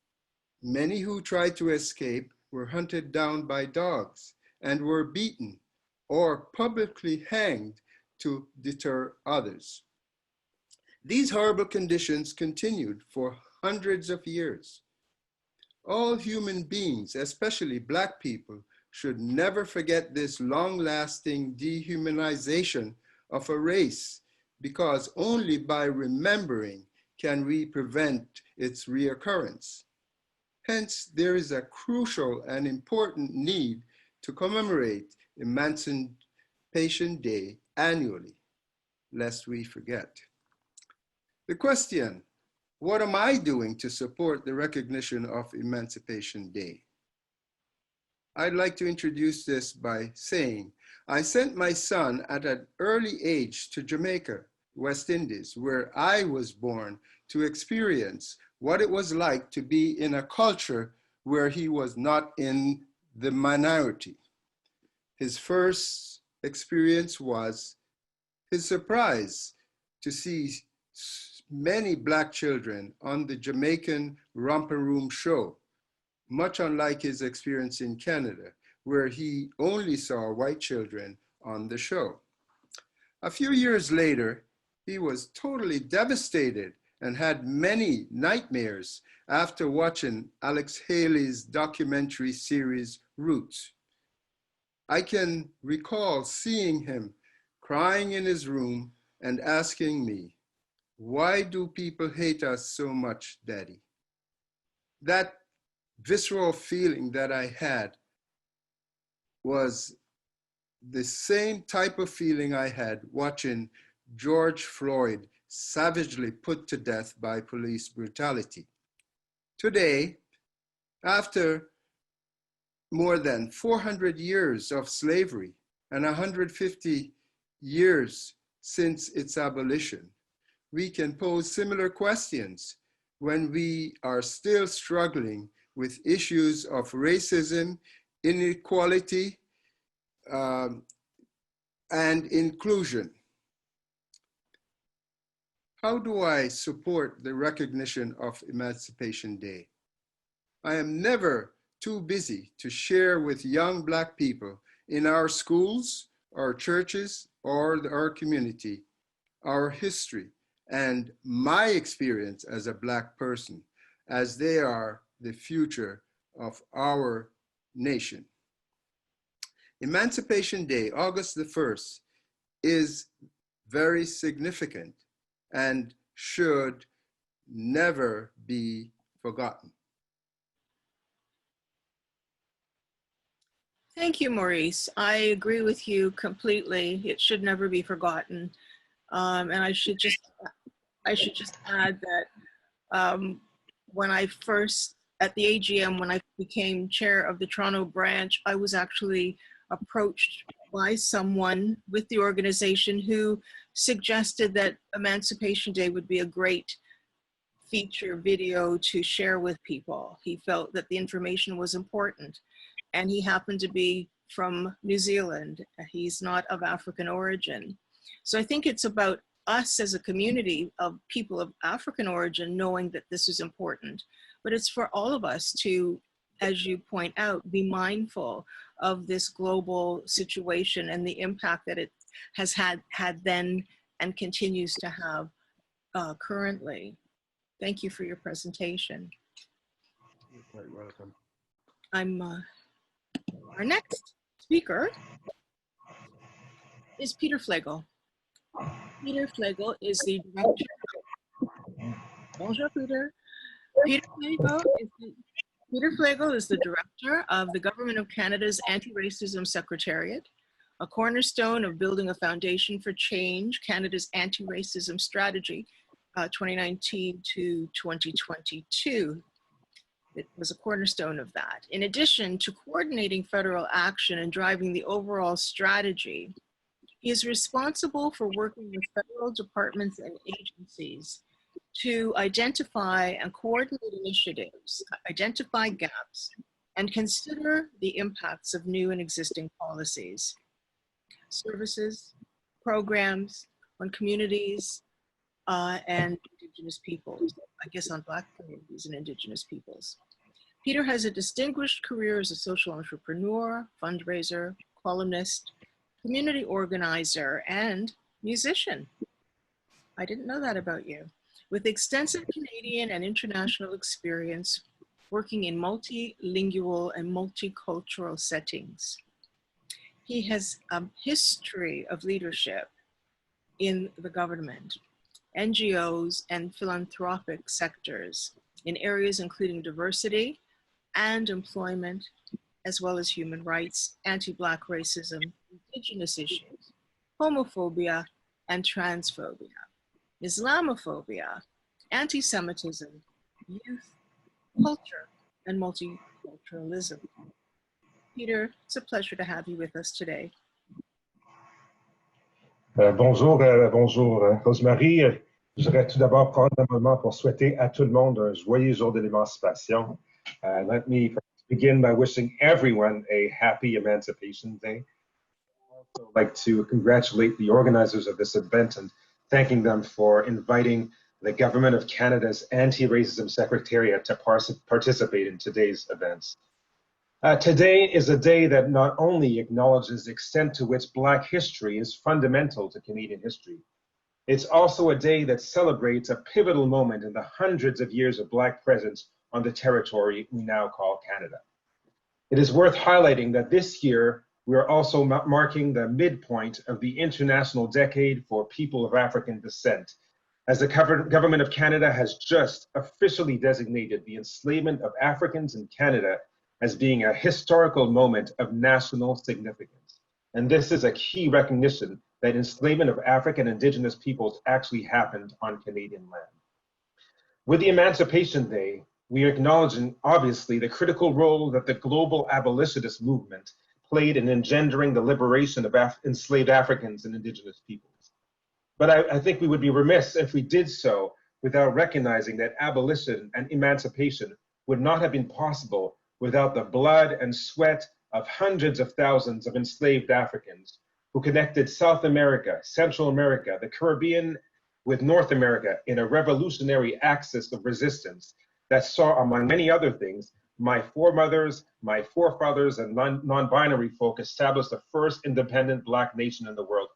Many who tried to escape were hunted down by dogs and were beaten or publicly hanged to deter others. These horrible conditions continued for hundreds of years. All human beings, especially Black people, should never forget this long-lasting dehumanization of a race, because only by remembering can we prevent its reoccurrence. Hence, there is a crucial and important need to commemorate Emancipation Day annually, lest we forget. The question, what am I doing to support the recognition of Emancipation Day? I'd like to introduce this by saying, I sent my son at an early age to Jamaica, West Indies, where I was born, to experience what it was like to be in a culture where he was not in the minority. His first experience was his surprise to see many Black children on the Jamaican Romper Room show, much unlike his experience in Canada, where he only saw white children on the show. A few years later, he was totally devastated and had many nightmares after watching Alex Haley's documentary series, Roots. I can recall seeing him crying in his room and asking me, "Why do people hate us so much, Daddy?" That visceral feeling that I had was the same type of feeling I had watching George Floyd savagely put to death by police brutality. Today, after more than 400 years of slavery and 150 years since its abolition, we can pose similar questions when we are still struggling with issues of racism, inequality, and inclusion. How do I support the recognition of Emancipation Day? I am never too busy to share with young Black people in our schools, our churches, or our community, our history, and my experience as a Black person, as they are the future of our nation. Emancipation Day, August the 1st, is very significant and should never be forgotten. Thank you, Maurice. I agree with you completely. It should never be forgotten. And I should just add that when I first, at the AGM, when I became chair of the Toronto branch, I was actually approached by someone with the organization who suggested that Emancipation Day would be a great feature video to share with people. He felt that the information was important, and he happened to be from New Zealand. He's not of African origin. So I think it's about us as a community of people of African origin knowing that this is important, but it's for all of us to, as you point out, be mindful of this global situation and the impact that it has had then and continues to have currently. Thank you for your presentation. You're quite welcome. Our next speaker is Peter Flagel. Peter Flagel is the director. Bonjour, Peter. Peter Flagel is the director of the Government of Canada's Anti-Racism Secretariat, a cornerstone of building a foundation for change, Canada's anti-racism strategy, 2019 to 2022. It was a cornerstone of that. In addition to coordinating federal action and driving the overall strategy, he is responsible for working with federal departments and agencies to identify and coordinate initiatives, identify gaps, and consider the impacts of new and existing policies, services, programs on communities and Indigenous peoples, I guess on Black communities and Indigenous peoples. Peter has a distinguished career as a social entrepreneur, fundraiser, columnist, community organizer, and musician. I didn't know that about you. With extensive Canadian and international experience working in multilingual and multicultural settings. He has a history of leadership in the government, NGOs, and philanthropic sectors in areas including diversity and employment, as well as human rights, anti-Black racism, Indigenous issues, homophobia and transphobia, Islamophobia, anti-Semitism, youth, culture, and multiculturalism. Peter, it's a pleasure to have you with us today. Bonjour, Rosemary. Je voudrais tout d'abord prendre un moment pour souhaiter à tout le monde un joyeux jour de l'émancipation. Let me begin by wishing everyone a happy Emancipation Day. I'd also like to congratulate the organizers of this event and thanking them for inviting the Government of Canada's Anti-Racism Secretariat to participate in today's events. Today is a day that not only acknowledges the extent to which Black history is fundamental to Canadian history, it's also a day that celebrates a pivotal moment in the hundreds of years of Black presence on the territory we now call Canada. It is worth highlighting that this year, we are also marking the midpoint of the International Decade for People of African Descent, as the Government of Canada has just officially designated the enslavement of Africans in Canada as being a historical moment of national significance. And this is a key recognition that enslavement of African Indigenous peoples actually happened on Canadian land. With the Emancipation Day, we are acknowledging, obviously, the critical role that the global abolitionist movement played in engendering the liberation of enslaved Africans and Indigenous peoples. But I think we would be remiss if we did so without recognizing that abolition and emancipation would not have been possible without the blood and sweat of hundreds of thousands of enslaved Africans who connected South America, Central America, the Caribbean with North America in a revolutionary axis of resistance that saw, among many other things, my foremothers, my forefathers, and non-binary folk establish the first independent Black nation in the world.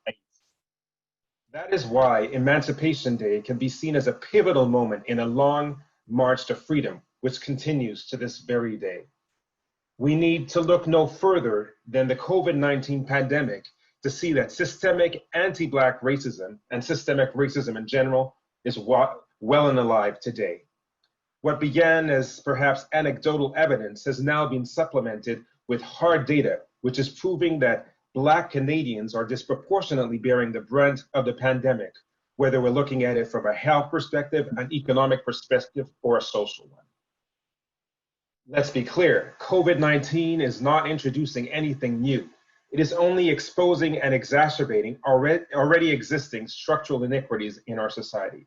That is why Emancipation Day can be seen as a pivotal moment in a long march to freedom, which continues to this very day. We need to look no further than the COVID-19 pandemic to see that systemic anti-Black racism and systemic racism in general is well and alive today. What began as perhaps anecdotal evidence has now been supplemented with hard data, which is proving that Black Canadians are disproportionately bearing the brunt of the pandemic, whether we're looking at it from a health perspective, an economic perspective, or a social one. Let's be clear, COVID-19 is not introducing anything new. It is only exposing and exacerbating already existing structural iniquities in our society.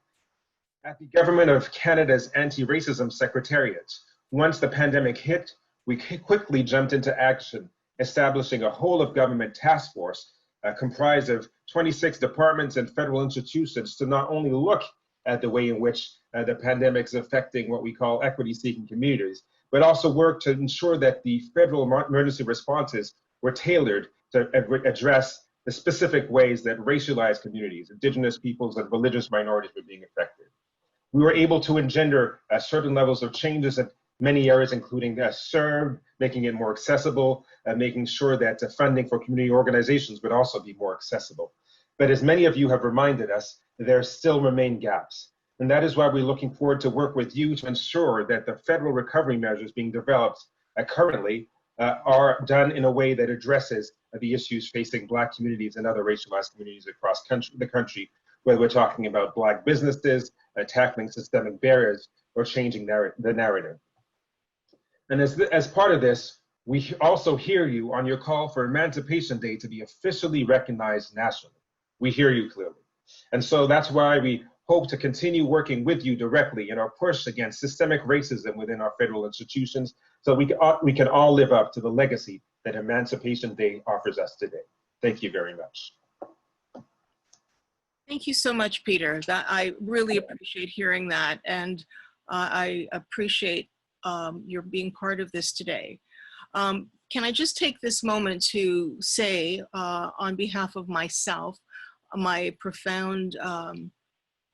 At the Government of Canada's Anti-Racism Secretariat, once the pandemic hit, we quickly jumped into action, establishing a whole-of-government task force comprised of 26 departments and federal institutions to not only look at the way in which the pandemic is affecting what we call equity-seeking communities, but also work to ensure that the federal emergency responses were tailored to address the specific ways that racialized communities, Indigenous peoples, and religious minorities were being affected. We were able to engender certain levels of changes in many areas, including CERB, making it more accessible, making sure that funding for community organizations would also be more accessible. But as many of you have reminded us, there still remain gaps. And that is why we're looking forward to work with you to ensure that the federal recovery measures being developed currently are done in a way that addresses the issues facing Black communities and other racialized communities across the country, whether we're talking about Black businesses, tackling systemic barriers, or changing the narrative. And as part of this, we also hear you on your call for Emancipation Day to be officially recognized nationally. We hear you clearly. And so that's why we hope to continue working with you directly in our push against systemic racism within our federal institutions, so we can all live up to the legacy that Emancipation Day offers us today. Thank you very much. Thank you so much, Peter. I really appreciate hearing that, and I appreciate your being part of this today. Can I just take this moment to say, on behalf of myself, my profound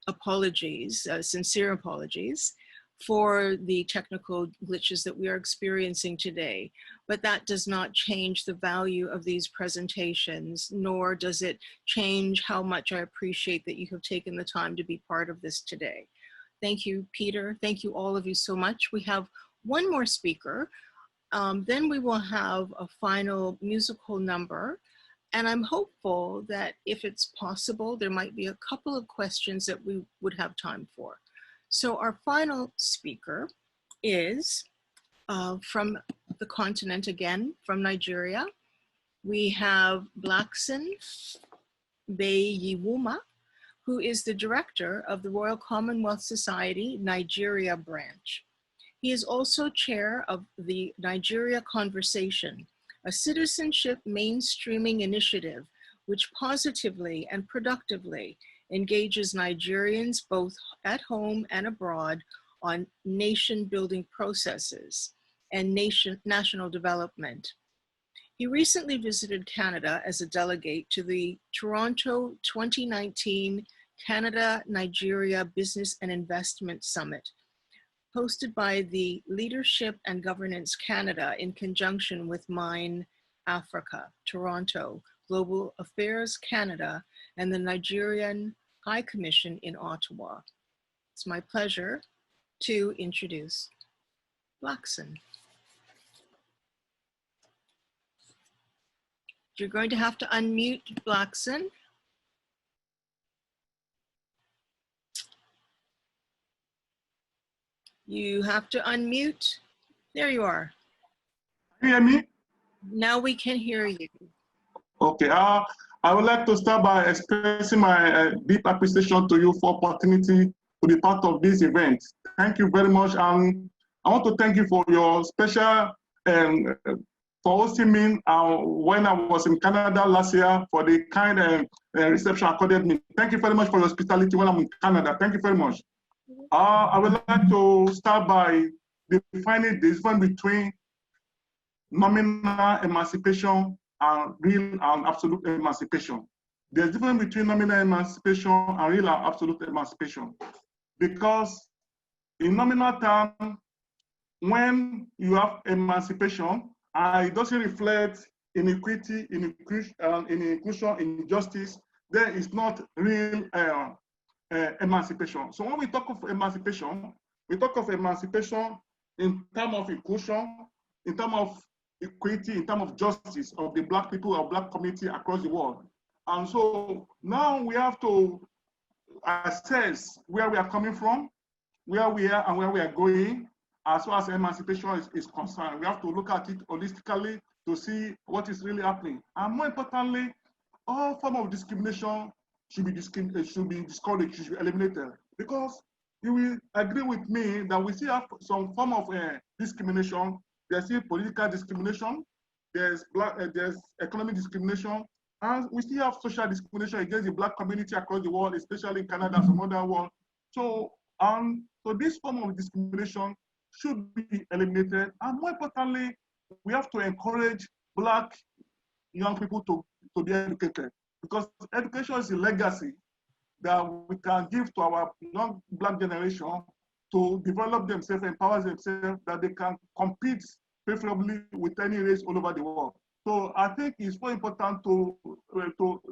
apologies, sincere apologies, for the technical glitches that we are experiencing today. But that does not change the value of these presentations, nor does it change how much I appreciate that you have taken the time to be part of this today. Thank you, Peter. Thank you, all of you, so much. We have one more speaker. Then we will have a final musical number. And I'm hopeful that if it's possible, there might be a couple of questions that we would have time for. So our final speaker is from the continent again, from Nigeria. We have Blackson Beyiwuma, who is the director of the Royal Commonwealth Society Nigeria branch. He is also chair of the Nigeria Conversation, a citizenship mainstreaming initiative which positively and productively engages Nigerians both at home and abroad on nation-building processes and national development. He recently visited Canada as a delegate to the Toronto 2019 Canada-Nigeria Business and Investment Summit, hosted by the Leadership and Governance Canada in conjunction with Mine Africa, Toronto, Global Affairs Canada, and the Nigerian High Commission in Ottawa. It's my pleasure to introduce Blackson. You're going to have to unmute Blackson. You have to unmute. There you are. Can you hear me? Now we can hear you. Okay. I would like to start by expressing my deep appreciation to you for opportunity to be part of this event. Thank you very much. And I want to thank you for your special for hosting me when I was in Canada last year, for the kind reception accorded me. Thank you very much for your hospitality when I'm in Canada. Thank you very much. I would like to start by defining the difference between nominal emancipation and real and absolute emancipation. There's a difference between nominal emancipation and real and absolute emancipation. Because in nominal terms, when you have emancipation, it doesn't reflect inequity, inclusion, injustice, there is not real emancipation. So when we talk of emancipation, we talk of emancipation in terms of inclusion, in terms of equity, in terms of justice of the Black people or Black community across the world. And so now we have to assess where we are coming from, where we are and where we are going, as far as emancipation is concerned. We have to look at it holistically to see what is really happening. And more importantly, all form of discrimination should be discouraged, should be eliminated. Because you will agree with me that we still have some form of discrimination. There's still political discrimination, there's economic discrimination, and we still have social discrimination against the Black community across the world, especially in Canada and some other world. So this form of discrimination should be eliminated. And more importantly, we have to encourage Black young people to be educated, because education is a legacy that we can give to our young Black generation to develop themselves, empower themselves, that they can compete preferably with any race all over the world. So I think it's very important to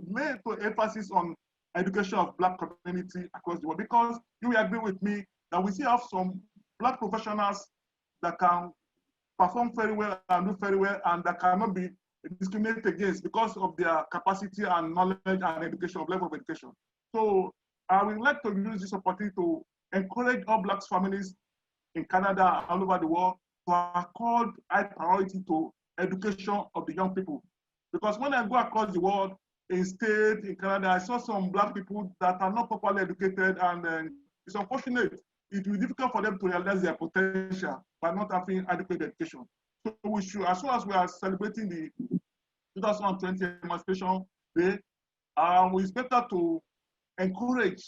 lay emphasis on education of Black community across the world, because you will agree with me that we still have some Black professionals that can perform very well and do very well, and that cannot be discriminated against because of their capacity and knowledge and education, level of education. So I would like to use this opportunity to encourage all Black families in Canada and all over the world to accord high priority to education of the young people. Because when I go across the world, in state, in Canada, I saw some Black people that are not properly educated, and it's unfortunate. It will be difficult for them to realize their potential by not having adequate education. So we should, as well as we are celebrating the 2020 Emancipation Day, it's better to encourage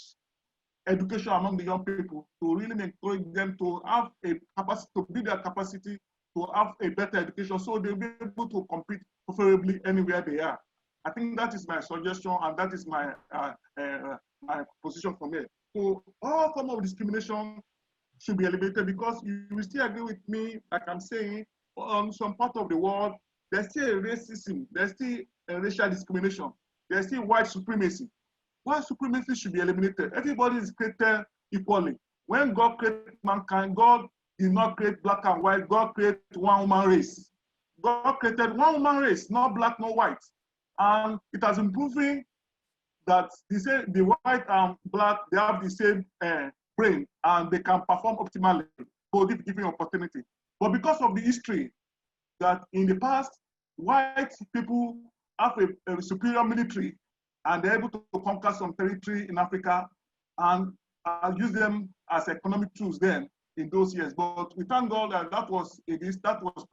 education among the young people, to really encourage them to have a capacity, to build their capacity to have a better education, so they'll be able to compete preferably anywhere they are. I think that is my suggestion, and that is my my position from here. So all form of discrimination should be eliminated, because you will still agree with me, like I'm saying, on some part of the world, there's still racism, there's still racial discrimination, there's still white supremacy. White supremacy should be eliminated. Everybody is created equally. When God created mankind, God did not create Black and white, God created one human race. God created one human race, not Black, no white. And it has been proven that the white and Black, they have the same brain, and they can perform optimally, both if given opportunity. But because of the history that in the past, white people have a superior military, and they're able to conquer some territory in Africa and use them as economic tools then in those years. But we thank God that that was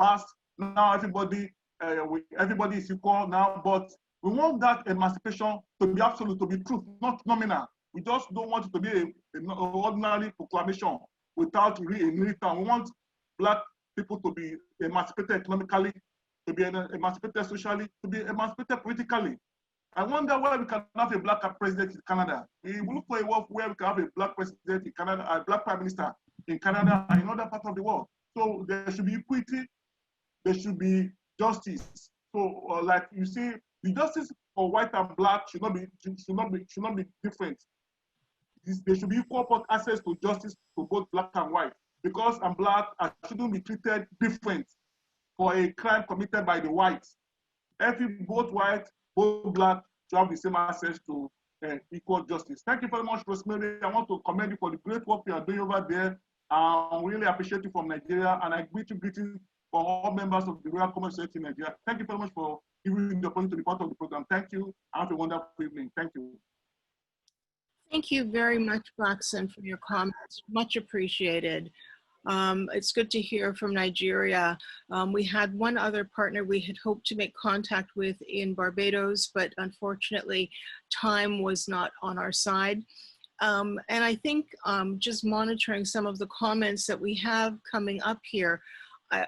past. Now everybody is equal now, but we want that emancipation to be absolute, to be truth, not nominal. We just don't want it to be an ordinary proclamation without real return. We want Black people to be emancipated economically, to be emancipated socially, to be emancipated politically. I wonder why we can have a Black president in Canada. We look for a world where we can have a Black president in Canada, a Black prime minister in Canada and in other parts of the world. So there should be equity, there should be justice. So like you see, the justice for white and Black should not be different. There should be equal access to justice to both Black and white, because I'm Black, I shouldn't be treated different for a crime committed by the whites. Both white, both Black should have the same access to equal justice. Thank you very much, Rosemary. I want to commend you for the great work you are doing over there. I really appreciate you from Nigeria, and I greet you greetings for all members of the Royal Commonwealth Society in Nigeria. Thank you very much for giving me the opportunity to be part of the program. Thank you. Have a wonderful evening. Thank you. Thank you very much, Blackson, for your comments. Much appreciated. It's good to hear from Nigeria. We had one other partner we had hoped to make contact with in Barbados, but unfortunately, time was not on our side. And I think just monitoring some of the comments that we have coming up here, I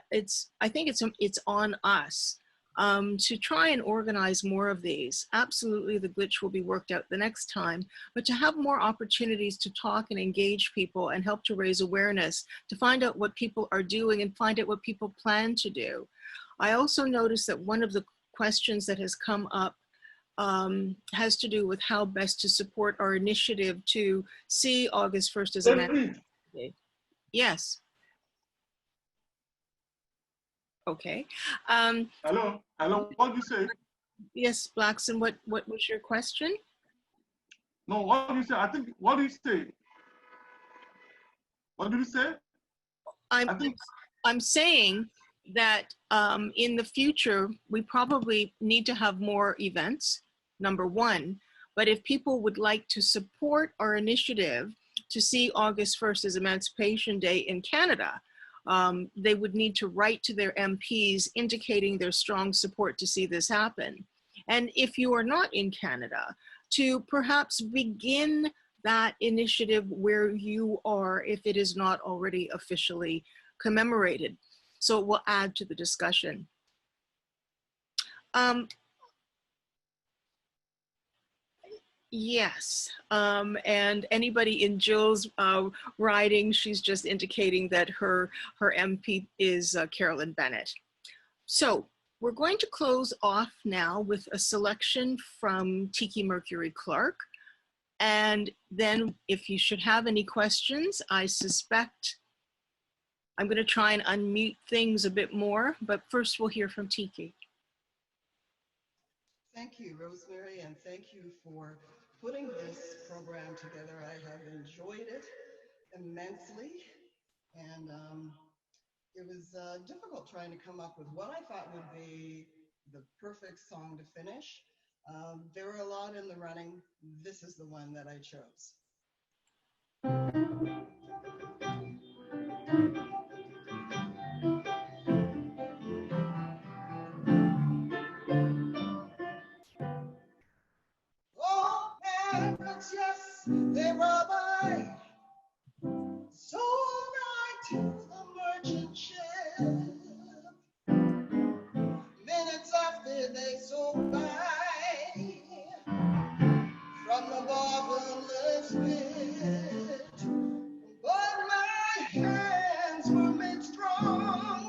think it's on us to try and organize more of these. Absolutely, the glitch will be worked out the next time, but to have more opportunities to talk and engage people and help to raise awareness, to find out what people are doing and find out what people plan to do. I also noticed that one of the questions that has come up has to do with how best to support our initiative to see August 1st as Emancipation Day. Yes. Okay. Hello, what did you say? Yes, Blackson, what was your question? No, what do you say? I think, what do you say? What do you say? I'm saying that in the future, we probably need to have more events, number one. But if people would like to support our initiative to see August 1st as Emancipation Day in Canada, they would need to write to their MPs indicating their strong support to see this happen. And if you are not in Canada, to perhaps begin that initiative where you are, if it is not already officially commemorated. So it will add to the discussion. Yes, and anybody in Jill's writing, she's just indicating that her MP is Carolyn Bennett. So we're going to close off now with a selection from Tiki, Mercury, Clarke. And then if you should have any questions, I suspect I'm going to try and unmute things a bit more, but first we'll hear from Tiki. Thank you, Rosemary, and thank you for putting this program together. I have enjoyed it immensely, and it was difficult trying to come up with what I thought would be the perfect song to finish. There were a lot in the running. This is the one that I chose. Oh, parents, yes, they rub by, so right to the merchant ship. Minutes after they sold by from the bottomless pit, but my hands were made strong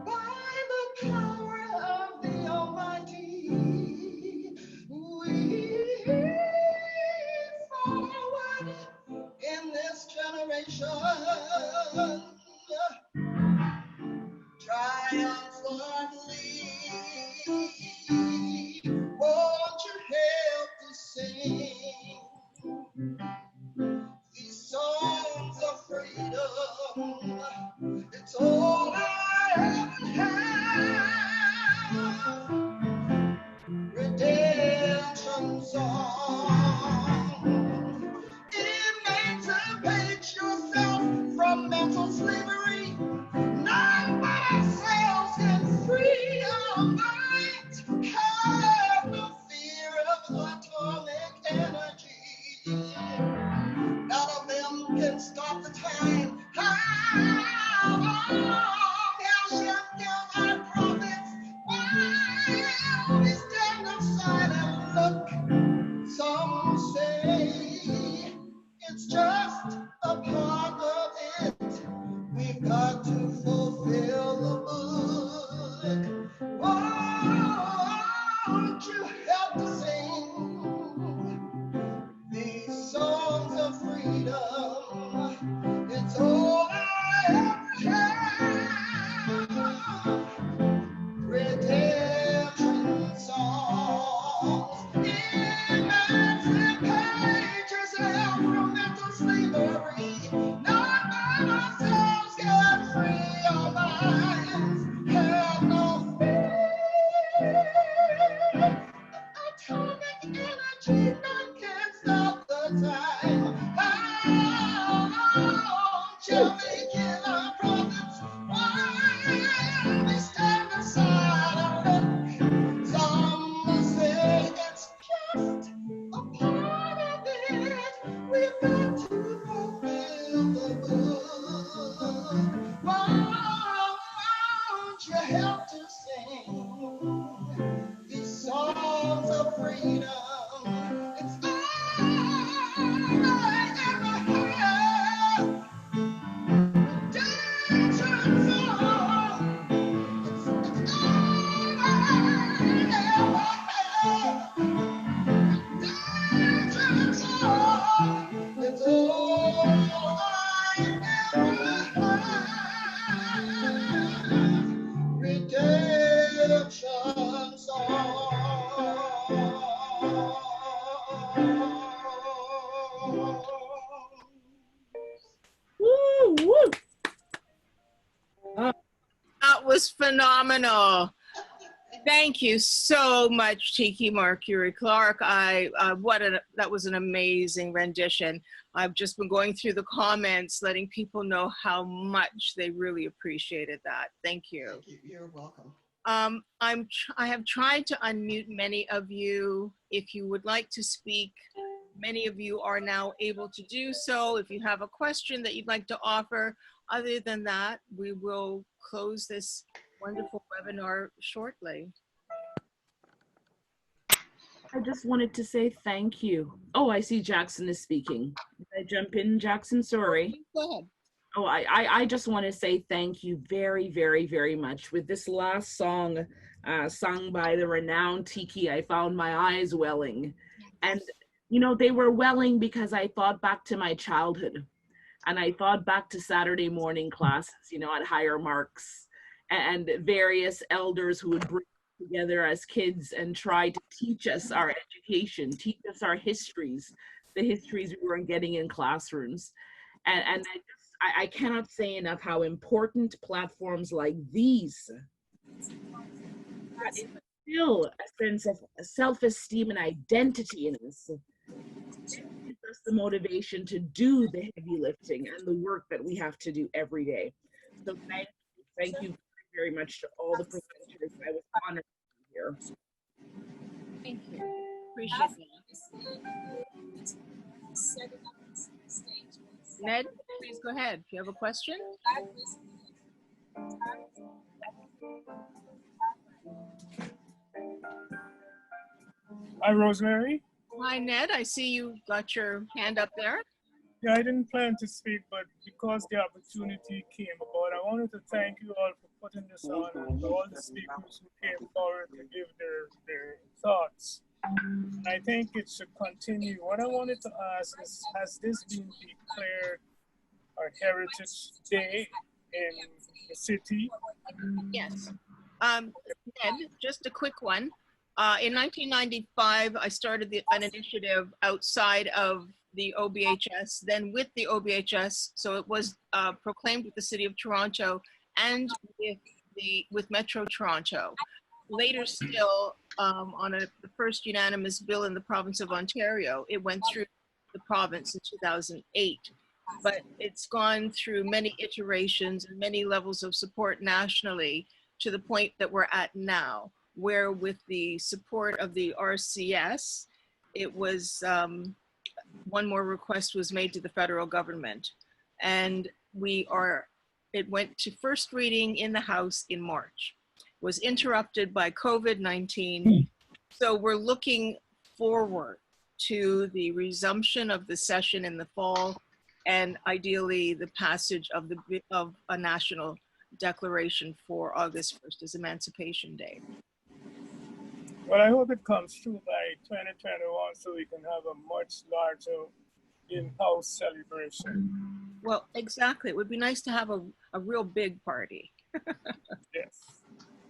by the power of the Almighty. We forward in this generation triumphantly. Won't you help to sing these songs of freedom? It's all I ever have. Redemption song. Emancipate yourself from mental slavery. None but ourselves can free our minds. Have no fear of atomic energy. None of them can stop the time. How long shall our prophets while we stand aside and look? Some say it's just a part of it. We've got to fulfill the book. Won't you help to sing these songs of freedom? It's all I ever have. Redemption songs. Emancipate yourself from mental slavery. Not by ourselves can free our minds. Have no fear. Atomic energy, none can stop the time. How shall they kill our prophets while we stand aside and look? Some say it's just a part of it. We've got to fulfill the book. Won't you help to sing these songs of freedom? It's all I ever have. Redemption song. It's all I ever have. Redemption song. It's all I ever have. Redemption song. phenomenal. Thank you so much, Tiki, Mercury, Clarke. That was an amazing rendition. I've just been going through the comments, letting people know how much they really appreciated that. Thank you. Thank you. You're welcome. I have tried to unmute many of you. If you would like to speak, many of you are now able to do so. If you have a question that you'd like to offer, other than that, we will close this wonderful webinar shortly. I just wanted to say thank you. Oh, I see Jackson is speaking. Did I jump in, Jackson? Sorry. Go ahead. Oh, I just want to say thank you very, very, very much. With this last song sung by the renowned Tiki, I found my eyes welling. And, you know, they were welling because I thought back to my childhood. And I thought back to Saturday morning classes, you know, at higher marks, and various elders who would bring us together as kids and try to teach us our education, teach us our histories, the histories we weren't getting in classrooms. And I cannot say enough how important platforms like these that instill a sense of self-esteem and identity in us. It gives us the motivation to do the heavy lifting and the work that we have to do every day. So thank you very much to all the presenters. I was honored to be here. Thank you. Appreciate that. Ned, please go ahead. If you have a question. Hi, Rosemary. Hi, Ned. I see you got your hand up there. Yeah, I didn't plan to speak, but because the opportunity came about, I wanted to thank you all for putting this on and all the speakers who came forward to give their thoughts. And I think it should continue. What I wanted to ask is, has this been declared our Heritage Day in the city? Yes. Ned, just a quick one. In 1995, I started an initiative outside of the OBHS, then with the OBHS, so it was proclaimed with the City of Toronto and with Metro Toronto. Later still, on the first unanimous bill in the province of Ontario, it went through the province in 2008. But it's gone through many iterations and many levels of support nationally to the point that we're at now, where with the support of the RCS, it was, one more request was made to the federal government. And it went to first reading in the House in March, was interrupted by COVID-19. So we're looking forward to the resumption of the session in the fall, and ideally the passage of a national declaration for August 1st as Emancipation Day. Well, I hope it comes through by 2021 so we can have a much larger in-house celebration. Well, exactly. It would be nice to have a real big party. Yes.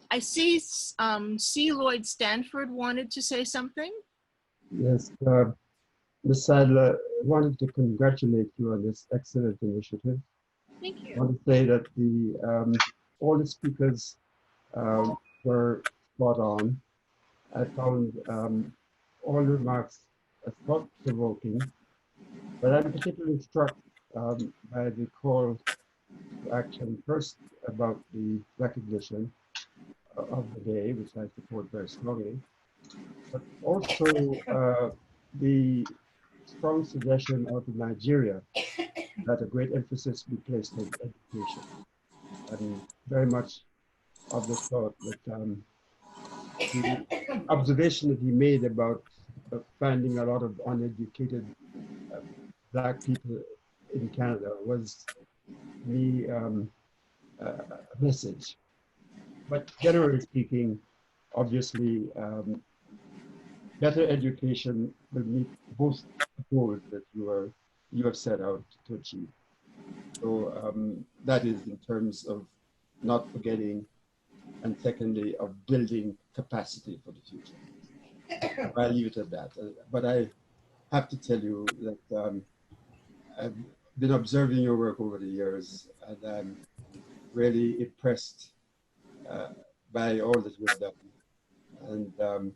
I see C. Lloyd Stanford wanted to say something. Yes, Ms. Sadlier, I wanted to congratulate you on this excellent initiative. Thank you. I want to say that all the speakers were spot on. I found all remarks thought-provoking, but I'm particularly struck by the call to action, first about the recognition of the day, which I support very strongly, but also the strong suggestion out of Nigeria that a great emphasis be placed on education. And very much of the thought that the observation that he made about finding a lot of uneducated Black people in Canada was the message. But generally speaking, obviously, better education will meet both goals that you have set out to achieve. So that is in terms of not forgetting, and secondly, of building capacity for the future. I'll leave it at that. But I have to tell you that I've been observing your work over the years, and I'm really impressed by all that we've done. And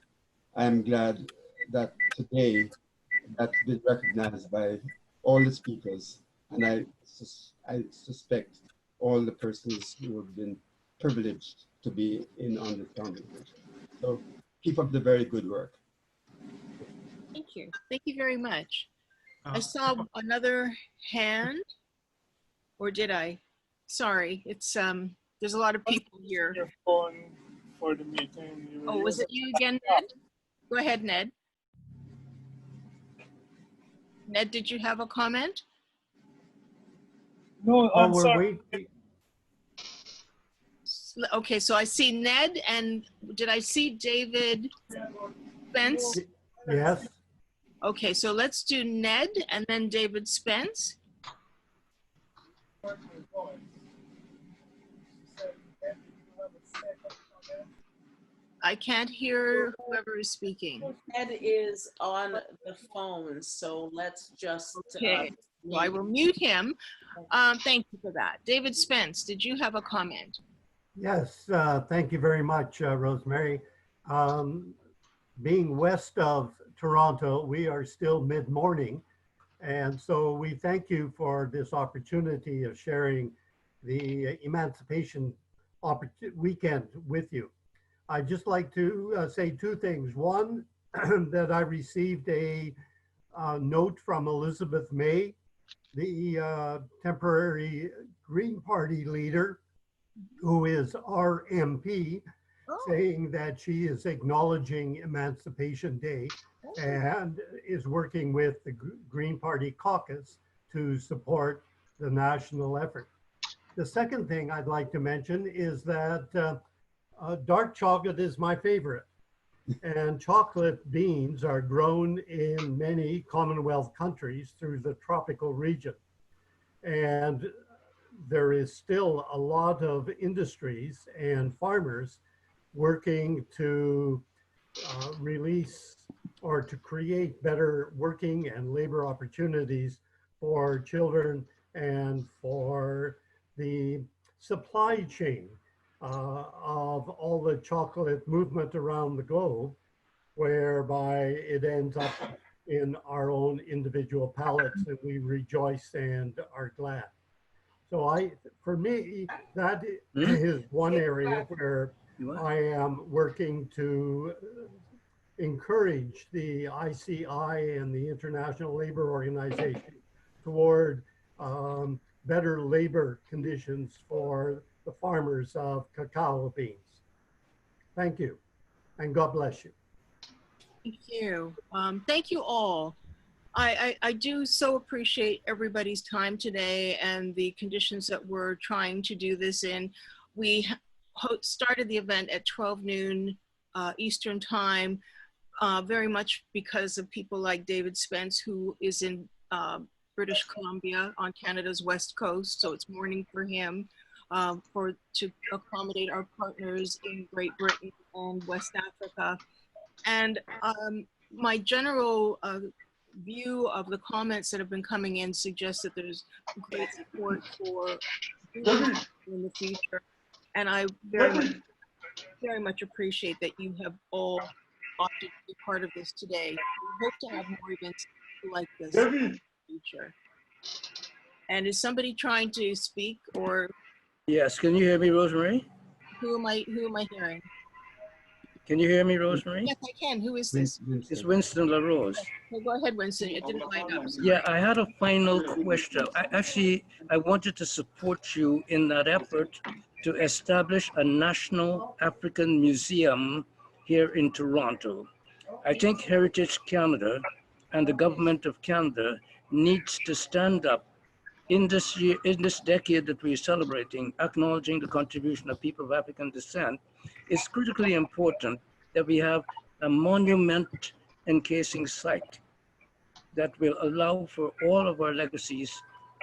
I'm glad that today that's been recognized by all the speakers, and I suspect all the persons who have been privileged to be in on this conversation. So keep up the very good work. Thank you. Thank you very much. I saw another hand, or did I? Sorry, it's there's a lot of people here. Your phone for the meeting. Oh, was it you again, Ned? Go ahead, Ned. Ned, did you have a comment? No, I'm sorry. Okay, so I see Ned, and did I see David Spence? Yes. Okay, so let's do Ned and then David Spence. I can't hear whoever is speaking. Ned is on the phone, so let's just. Okay, so I will mute him. Thank you for that. David Spence, did you have a comment? Yes, thank you very much, Rosemary. Being west of Toronto, we are still mid-morning. And so we thank you for this opportunity of sharing the Emancipation weekend with you. I'd just like to say two things. One, that I received a note from Elizabeth May, the temporary Green Party leader, who is our MP, saying that she is acknowledging Emancipation Day and is working with the Green Party caucus to support the national effort. The second thing I'd like to mention is that dark chocolate is my favorite. And chocolate beans are grown in many Commonwealth countries through the tropical region. And there is still a lot of industries and farmers working to release or to create better working and labor opportunities for children and for the supply chain of all the chocolate movement around the globe, whereby it ends up in our own individual palates and we rejoice and are glad. So for me, that is one area where I am working to encourage the ICI and the International Labor Organization toward better labor conditions for the farmers of cacao beans. Thank you, and God bless you. Thank you. Thank you all. I do so appreciate everybody's time today and the conditions that we're trying to do this in. We started the event at 12 noon Eastern time, very much because of people like David Spence, who is in British Columbia on Canada's west coast, so it's morning for him, to accommodate our partners in Great Britain and West Africa. And my general view of the comments that have been coming in suggests that there's great support for in the future. And I very much appreciate that you have all opted to be part of this today. We hope to have more events like this in the future. And is somebody trying to speak, or? Yes, can you hear me, Rosemary? Who am I hearing? Can you hear me, Rosemary? Yes, I can. Who is this? It's Winston LaRose. Okay, go ahead, Winston. It didn't line up. Yeah, I had a final question. I wanted to support you in that effort to establish a national African museum here in Toronto. I think Heritage Canada and the government of Canada needs to stand up in this year, in this decade that we're celebrating, acknowledging the contribution of people of African descent. It's critically important that we have a monument encasing site that will allow for all of our legacies.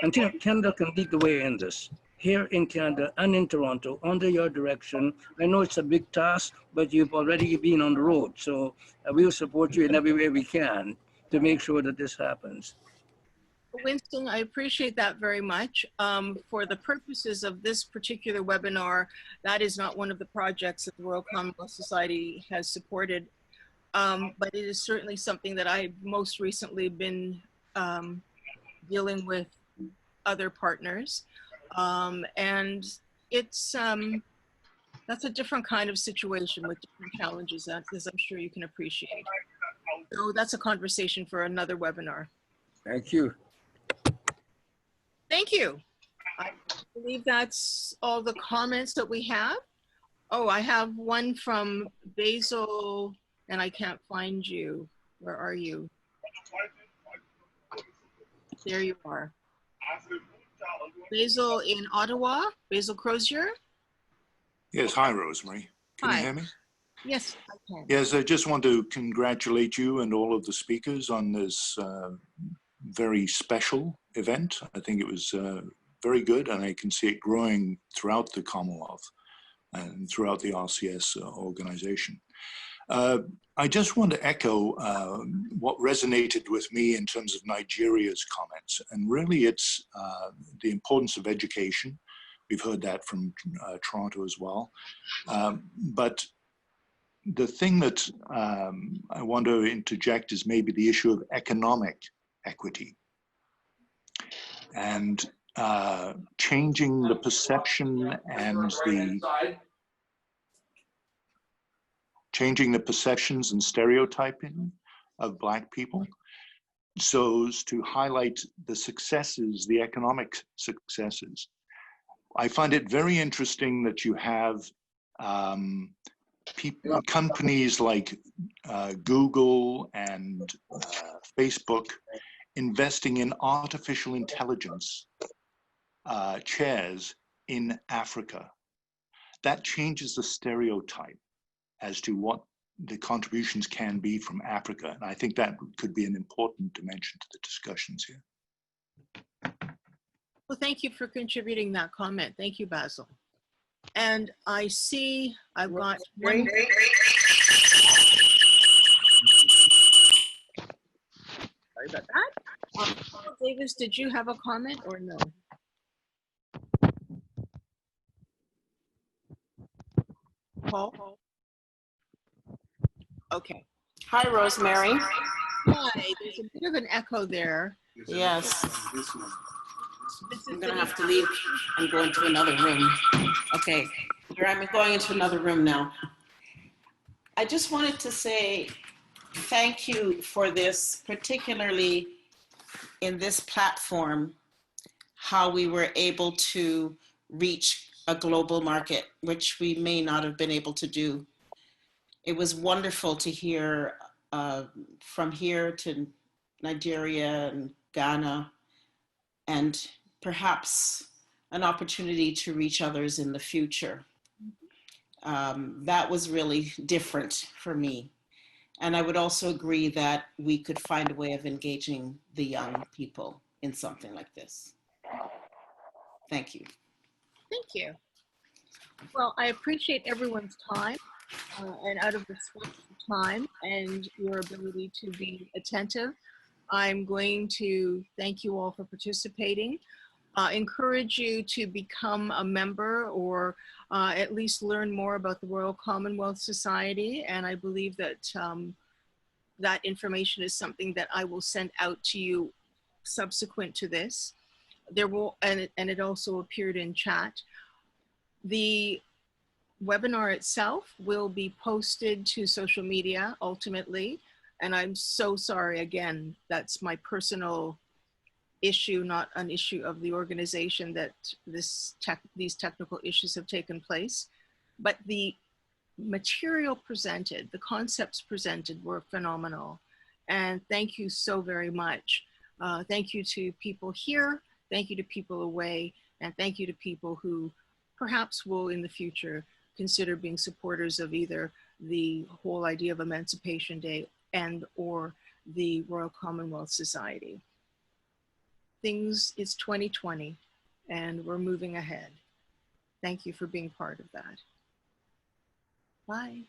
And Canada can lead the way in this. Here in Canada and in Toronto, under your direction. I know it's a big task, but you've already been on the road. So we'll support you in every way we can to make sure that this happens. Winston, I appreciate that very much. For the purposes of this particular webinar, that is not one of the projects that the Royal Commonwealth Society has supported, but it is certainly something that I've most recently been dealing with other partners. And it's, that's a different kind of situation with different challenges, as I'm sure you can appreciate. So that's a conversation for another webinar. Thank you. Thank you. I believe that's all the comments that we have. Oh, I have one from Basil, and I can't find you. Where are you? There you are. Basil in Ottawa, Basil Crozier. Yes, hi, Rosemary. Can Hi. you hear me? Yes, I can. Yes, I just want to congratulate you and all of the speakers on this very special event. I think it was very good, and I can see it growing throughout the Commonwealth and throughout the RCS organization. I just want to echo what resonated with me in terms of Nigeria's comments, and really it's the importance of education. We've heard that from Toronto as well. But the thing that I want to interject is maybe the issue of economic equity and changing the perception and changing the perceptions and stereotyping of Black people so as to highlight the successes, the economic successes. I find it very interesting that you have companies like Google and Facebook investing in artificial intelligence chairs in Africa. That changes the stereotype as to what the contributions can be from Africa. And I think that could be an important dimension to the discussions here. Well, thank you for contributing that comment. Thank you, Basil. And I see I've got one. Sorry about that. Davis, did you have a comment or no? Paul? Okay. Hi, Rosemary. Hi, there's a bit of an echo there. Yes. I'm gonna have to leave and go into another room. Okay, here I'm going into another room now. I just wanted to say thank you for this, particularly in this platform, how we were able to reach a global market, which we may not have been able to do. It was wonderful to hear from here to Nigeria and Ghana, and perhaps an opportunity to reach others in the future. That was really different for me. And I would also agree that we could find a way of engaging the young people in something like this. Thank you. Thank you. Well, I appreciate everyone's time and out of respect for time and your ability to be attentive. I'm going to thank you all for participating. Encourage you to become a member or at least learn more about the Royal Commonwealth Society. And I believe that that information is something that I will send out to you subsequent to this. There will, and it also appeared in chat. The webinar itself will be posted to social media ultimately. And I'm so sorry, again, that's my personal issue, not an issue of the organization, that these technical issues have taken place. But the material presented, the concepts presented were phenomenal. And thank you so very much. Thank you to people here, thank you to people away, and thank you to people who perhaps will in the future consider being supporters of either the whole idea of Emancipation Day and or the Royal Commonwealth Society. It's 2020 and we're moving ahead. Thank you for being part of that. Bye.